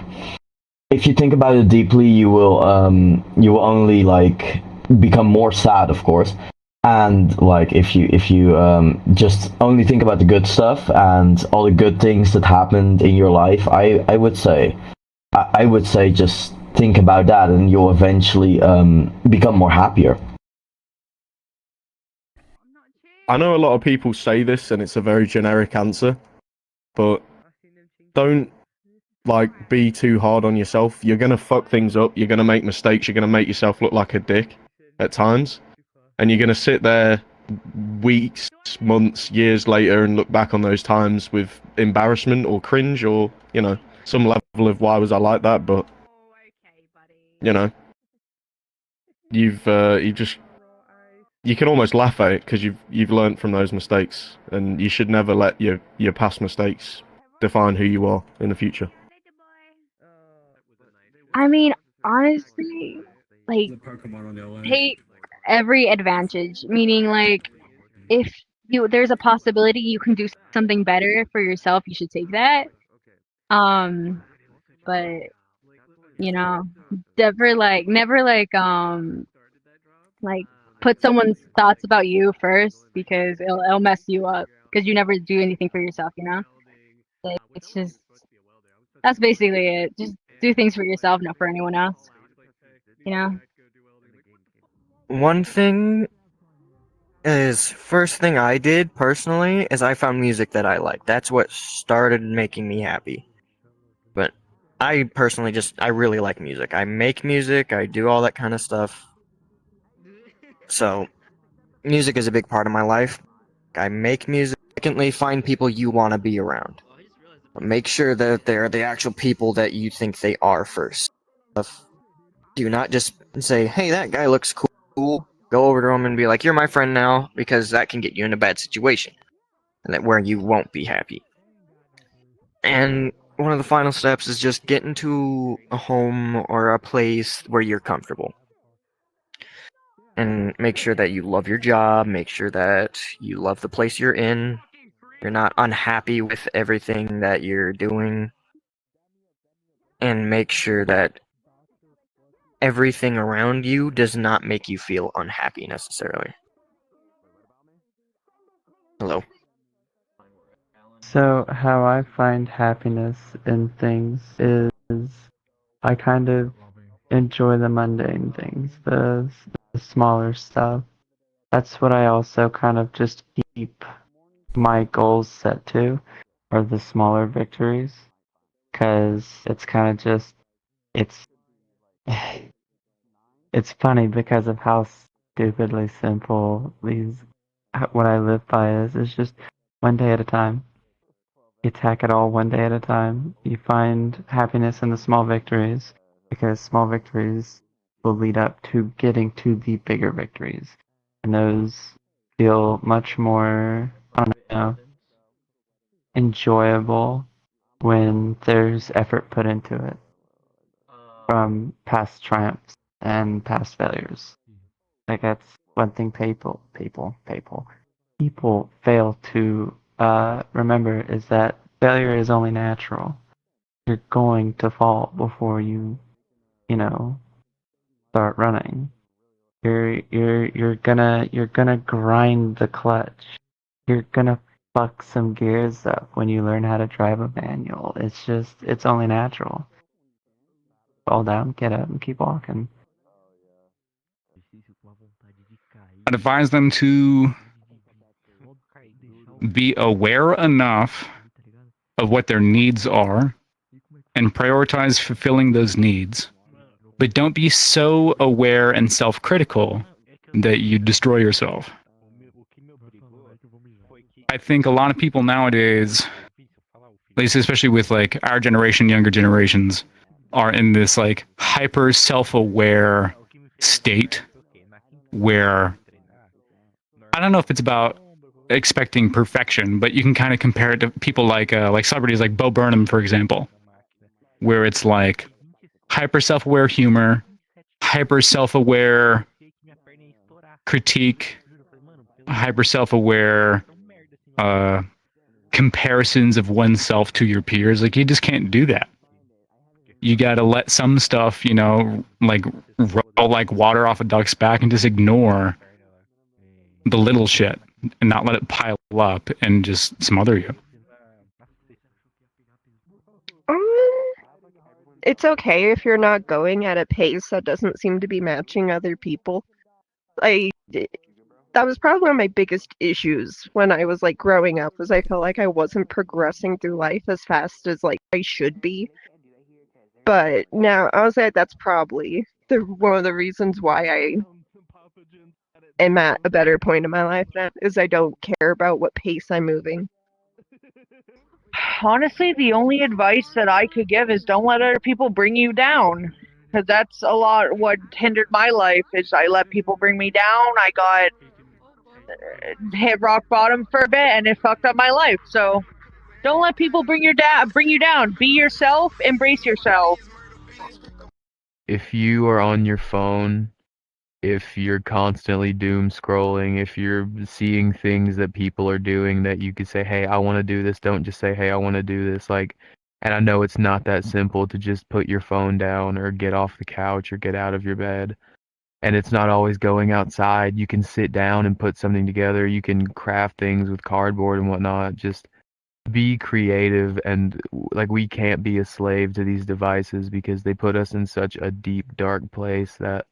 if you think about it deeply, you will only like become more sad, of course. And like if you just only think about the good stuff and all the good things that happened in your life, I would say just think about that, and you'll eventually become more happier. I know a lot of people say this and it's a very generic answer, but don't like be too hard on yourself. You're gonna fuck things up, you're gonna make mistakes, you're gonna make yourself look like a dick at times, and you're gonna sit there weeks, months, years later and look back on those times with embarrassment or cringe or, you know, some level of why was I like that, but you know, you can almost laugh at it because you've learned from those mistakes, and you should never let your past mistakes define who you are in the future. I mean, honestly, like, take every advantage. Meaning, like, if there's a possibility you can do something better for yourself, you should take that. But you know, never like put someone's thoughts about you first, because it'll mess you up because you never do anything for yourself. You know, like it's just that's basically it. Just do things for yourself, not for anyone else. You know. One thing is, first thing I did personally is I found music that I like. That's what started making me happy. But I personally I really like music. I make music, I do all that kind of stuff. So, music is a big part of my life. I make music. Secondly, find people you want to be around. Make sure that they're the actual people that you think they are first. Do not just say, hey, that guy looks cool. Go over to him and be like, you're my friend now, because that can get you in a bad situation, and where you won't be happy. And one of the final steps is just get into a home or a place where you're comfortable. And make sure that you love your job, make sure that you love the place you're in, you're not unhappy with everything that you're doing, and make sure that everything around you does not make you feel unhappy necessarily. Hello. So, how I find happiness in things is I kind of enjoy the mundane things, the smaller stuff. That's what I also kind of just keep my goals set to, are the smaller victories. Because it's kind of just, it's, it's funny because of how stupidly simple what I live by is. It's just one day at a time. You attack it all one day at a time. You find happiness in the small victories, because small victories will lead up to getting to the bigger victories. And those feel much more, I don't know, enjoyable when there's effort put into it from past triumphs and past failures. Like that's one thing people fail to remember, is that failure is only natural. You're going to fall before you start running. You're gonna grind the clutch. You're gonna fuck some gears up when you learn how to drive a manual. It's only natural. Fall down, get up, and keep walking. I'd advise them to be aware enough of what their needs are and prioritize fulfilling those needs. But don't be so aware and self-critical that you destroy yourself. I think a lot of people nowadays, at least especially with like our generation, younger generations, are in this like hyper self-aware state where I don't know if it's about expecting perfection, but you can kind of compare it to people like celebrities like Bo Burnham, for example, where it's like hyper self-aware humor, hyper self-aware critique, hyper self-aware comparisons of oneself to your peers. Like you just can't do that. You gotta let some stuff, you know, like roll like water off a duck's back and just ignore the little shit and not let it pile up and just smother you. It's okay if you're not going at a pace that doesn't seem to be matching other people. That was probably one of my biggest issues when I was like growing up, was I felt like I wasn't progressing through life as fast as like I should be. But now I would say that's probably one of the reasons why I am at a better point in my life now, is I don't care about what pace I'm moving. Honestly, the only advice that I could give is don't let other people bring you down. Because that's a lot what hindered my life, is I let people bring me down. I got hit rock bottom for a bit, and it fucked up my life. So don't let people bring you down. Be yourself, embrace yourself. If you are on your phone, if you're constantly doom scrolling, if you're seeing things that people are doing that you could say, hey, I want to do this, don't just say, hey, I want to do this. Like, and I know it's not that simple to just put your phone down or get off the couch or get out of your bed. And it's not always going outside. You can sit down and put something together. You can craft things with cardboard and whatnot. Just be creative, and like, we can't be a slave to these devices because they put us in such a deep, dark place that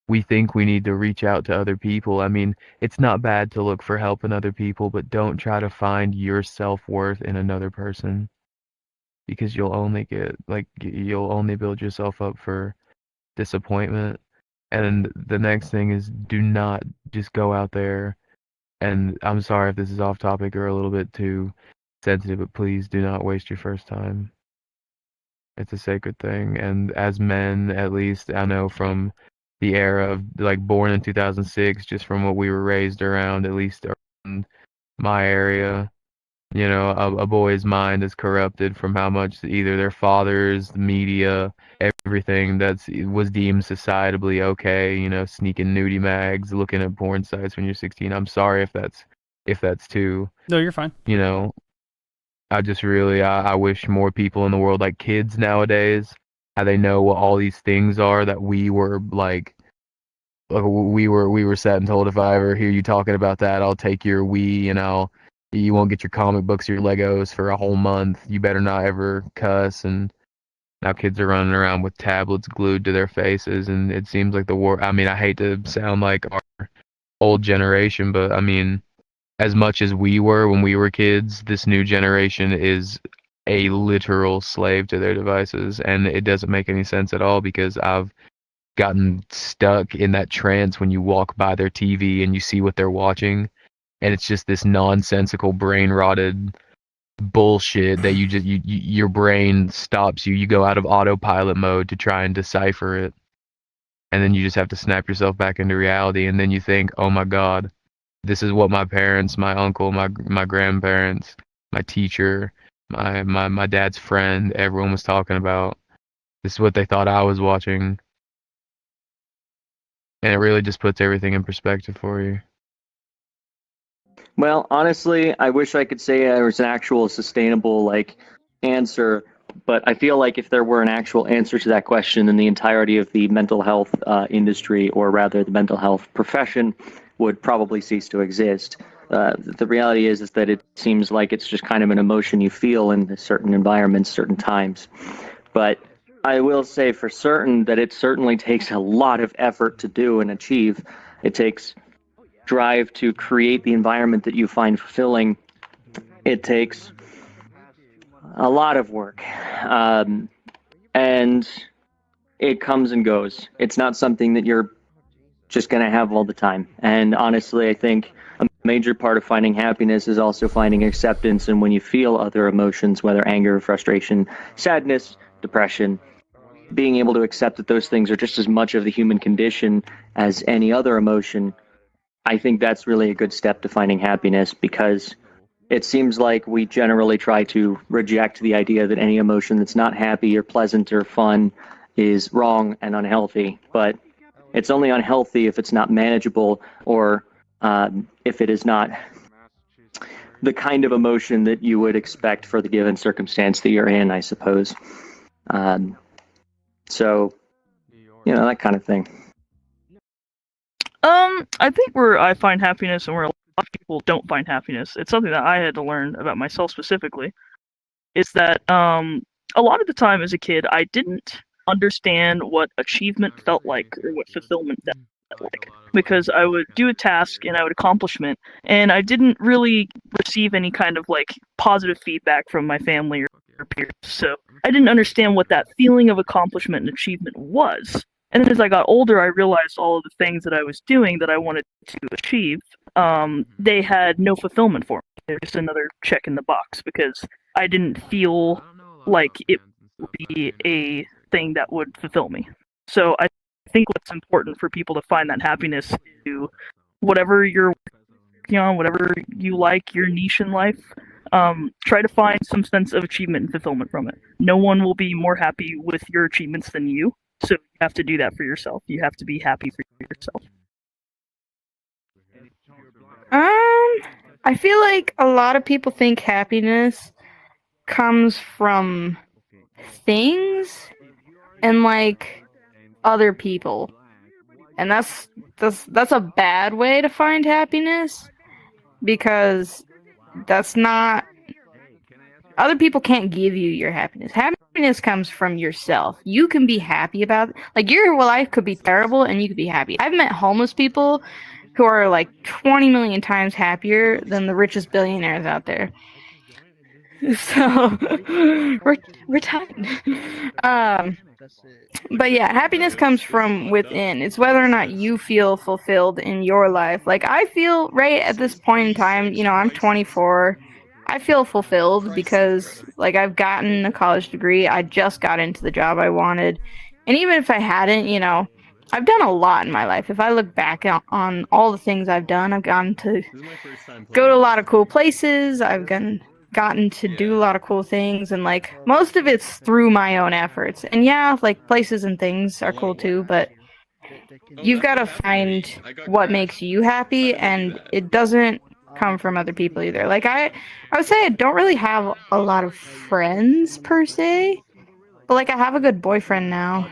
we think we need to reach out to other people. I mean, it's not bad to look for help in other people, but don't try to find your self-worth in another person, because you'll only build yourself up for disappointment. And the next thing is, do not just go out there, and I'm sorry if this is off topic or a little bit too sensitive, but please do not waste your first time. It's a sacred thing. And as men, at least I know from the era of like born in 2006, just from what we were raised around, at least around my area, you know, a boy's mind is corrupted from how much either their fathers, the media, everything was deemed societably okay, you know, sneaking nudie mags, looking at porn sites when you're 16. I'm sorry if that's too. No, you're fine. You know, I just really I wish more people in the world, like kids nowadays, how they know what all these things are that we were like we were sat and told, if I ever hear you talking about that, I'll take your Wii and you won't get your comic books or your Legos for a whole month. You better not ever cuss. And now kids are running around with tablets glued to their faces, and it seems like the war. I mean, I hate to sound like our old generation, but I mean, as much as we were when we were kids, this new generation is a literal slave to their devices, and it doesn't make any sense at all, because I've gotten stuck in that trance when you walk by their TV and you see what they're watching, and it's just this nonsensical, brain rotted bullshit that your brain stops you. You go out of autopilot mode to try and decipher it, and then you just have to snap yourself back into reality, and then you think, oh my god, this is what my parents, my uncle, my grandparents, my teacher, my dad's friend, everyone was talking about. This is what they thought I was watching. And it really just puts everything in perspective for you. Well, honestly, I wish I could say there was an actual sustainable answer, but I feel like if there were an actual answer to that question, then the entirety of the mental health industry, or rather the mental health profession, would probably cease to exist. The reality is that it seems like it's just kind of an emotion you feel in certain environments, certain times. But I will say for certain that it certainly takes a lot of effort to do and achieve. It takes drive to create the environment that you find fulfilling. It takes a lot of work. And it comes and goes. It's not something that you're just going to have all the time. And honestly, I think a major part of finding happiness is also finding acceptance. And when you feel other emotions, whether anger, frustration, sadness, depression, being able to accept that those things are just as much of the human condition as any other emotion, I think that's really a good step to finding happiness, because it seems like we generally try to reject the idea that any emotion that's not happy or pleasant or fun is wrong and unhealthy. But it's only unhealthy if it's not manageable, or if it is not the kind of emotion that you would expect for the given circumstance that you're in, I suppose. So, that kind of thing. I think where I find happiness and where a lot of people don't find happiness, it's something that I had to learn about myself specifically, is that a lot of the time as a kid, I didn't understand what achievement felt like or what fulfillment felt like, because I would do a task and I would accomplishment, and I didn't really receive any kind of positive feedback from my family or peers, so I didn't understand what that feeling of accomplishment and achievement was. And then as I got older, I realized all of the things that I was doing that I wanted to achieve, they had no fulfillment for me. They're just another check in the box, because I didn't feel like it would be a thing that would fulfill me. So I think what's important for people to find that happiness to whatever you're working on, whatever you like, your niche in life, try to find some sense of achievement and fulfillment from it. No one will be more happy with your achievements than you. So you have to do that for yourself. You have to be happy for yourself. I feel like a lot of people think happiness comes from things and other people. And that's a bad way to find happiness, because that's not, other people can't give you your happiness. Happiness comes from yourself. You can be happy about it. Your life could be terrible and you could be happy. I've met homeless people who are 20 million times happier than the richest billionaires out there. So we're tight. But yeah, happiness comes from within. It's whether or not you feel fulfilled in your life. I feel right at this point in time, I'm 24. I feel fulfilled because I've gotten a college degree. I just got into the job I wanted. And even if I hadn't, I've done a lot in my life. If I look back on all the things I've done, I've gotten to go to a lot of cool places. I've gotten to do a lot of cool things, and most of it's through my own efforts. And yeah, places and things are cool too, but you've got to find what makes you happy, and it doesn't come from other people either. I would say I don't really have a lot of friends per se, but I have a good boyfriend now,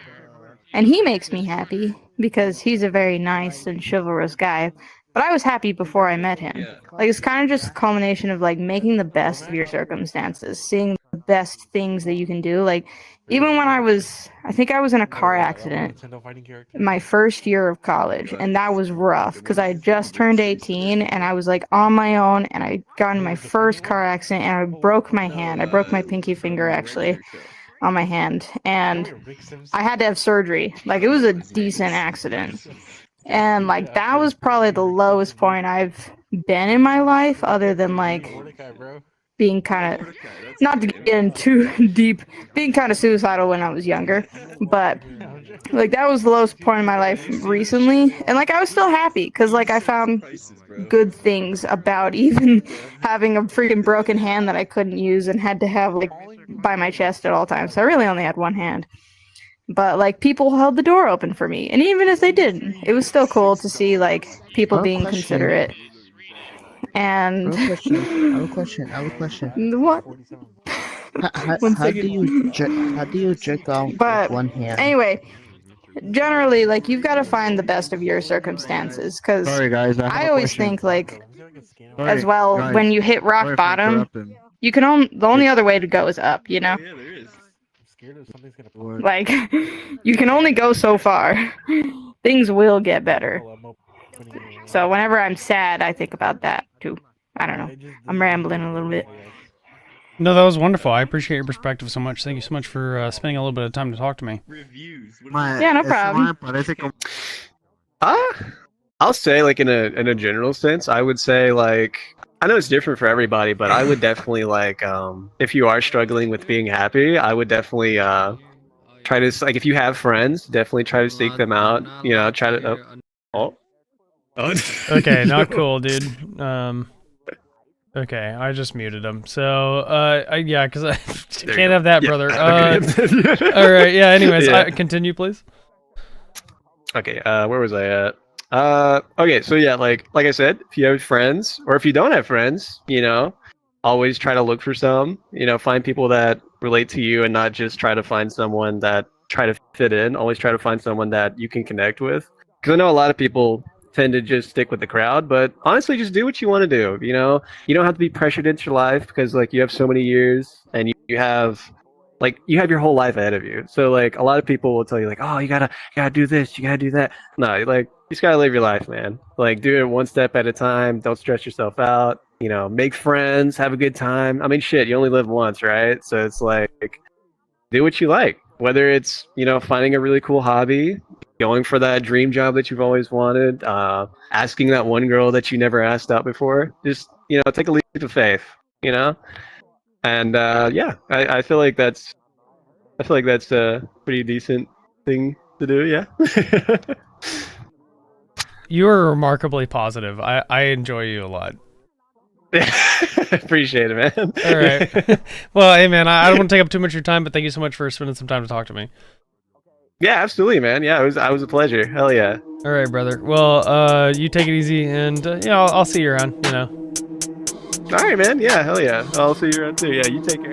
and he makes me happy because he's a very nice and chivalrous guy. But I was happy before I met him. It's kind of just a culmination of making the best of your circumstances, seeing the best things that you can do. Even when I think I was in a car accident my first year of college, and that was rough because I had just turned 18 and I was on my own, and I got in my first car accident and I broke my hand. I broke my pinky finger actually on my hand, and I had to have surgery. It was a decent accident. And that was probably the lowest point I've been in my life, other than being kind of, not to get in too deep, being kind of suicidal when I was younger. But that was the lowest point in my life recently, and I was still happy because I found good things about even having a freaking broken hand that I couldn't use and had to have by my chest at all times. So I really only had one hand. But people held the door open for me, and even if they didn't, it was still cool to see people being considerate. And I have a question. What? How do you jerk off But with one hand? anyway, generally, you've got to find the best of your circumstances, because Sorry, guys, I have I a always question. think Sorry, as well, guys, when you hit rock sorry for bottom, interrupting. you can the only other way to go is up. Like, you can only go so far. Things will get better. So whenever I'm sad, I think about that too. I don't know. I'm rambling a little bit. No, that was wonderful. I appreciate your perspective so much. Thank you so much for spending a little bit of time to talk to me. Yeah, no problem. I'll say, like, in a general sense, I would say, like, I know it's different for everybody, but I would definitely, like, if you are struggling with being happy, I would definitely try to, like, if you have friends, definitely try to seek them out. You know, try to. Okay, not cool, dude. Okay, I just muted him. So, yeah, because I can't have that, brother. Okay. All right, yeah. Anyways, Yeah. continue, please. Okay, where was I at? Okay, so yeah, like I said, if you have friends, or if you don't have friends, you know, always try to look for some. You know, find people that relate to you, and not just try to find someone that try to fit in. Always try to find someone that you can connect with. Because I know a lot of people tend to just stick with the crowd, but honestly, just do what you want to do. You know, you don't have to be pressured into your life because like you have so many years, and you have your whole life ahead of you. So like a lot of people will tell you like, oh, you gotta do this, you gotta do that. No, like you just gotta live your life, man. Like do it one step at a time. Don't stress yourself out. You know, make friends, have a good time. I mean, shit, you only live once, right? So it's like do what you like. Whether it's, you know, finding a really cool hobby, going for that dream job that you've always wanted, asking that one girl that you never asked out before. Just, you know, take a leap of faith, you know? And yeah, I feel like that's a pretty decent thing to do. Yeah. You are remarkably positive. I enjoy you a lot. Appreciate it, man. All right. Well, hey, man, I don't want to take up too much of your time, but thank you so much for spending some time to talk to me. Yeah, absolutely, man. Yeah, it was a pleasure. Hell yeah. All right, brother. Well, you take it easy, and you know, I'll see you around. You know. All right, man. Yeah, hell yeah. I'll see you around too. Yeah, you take care.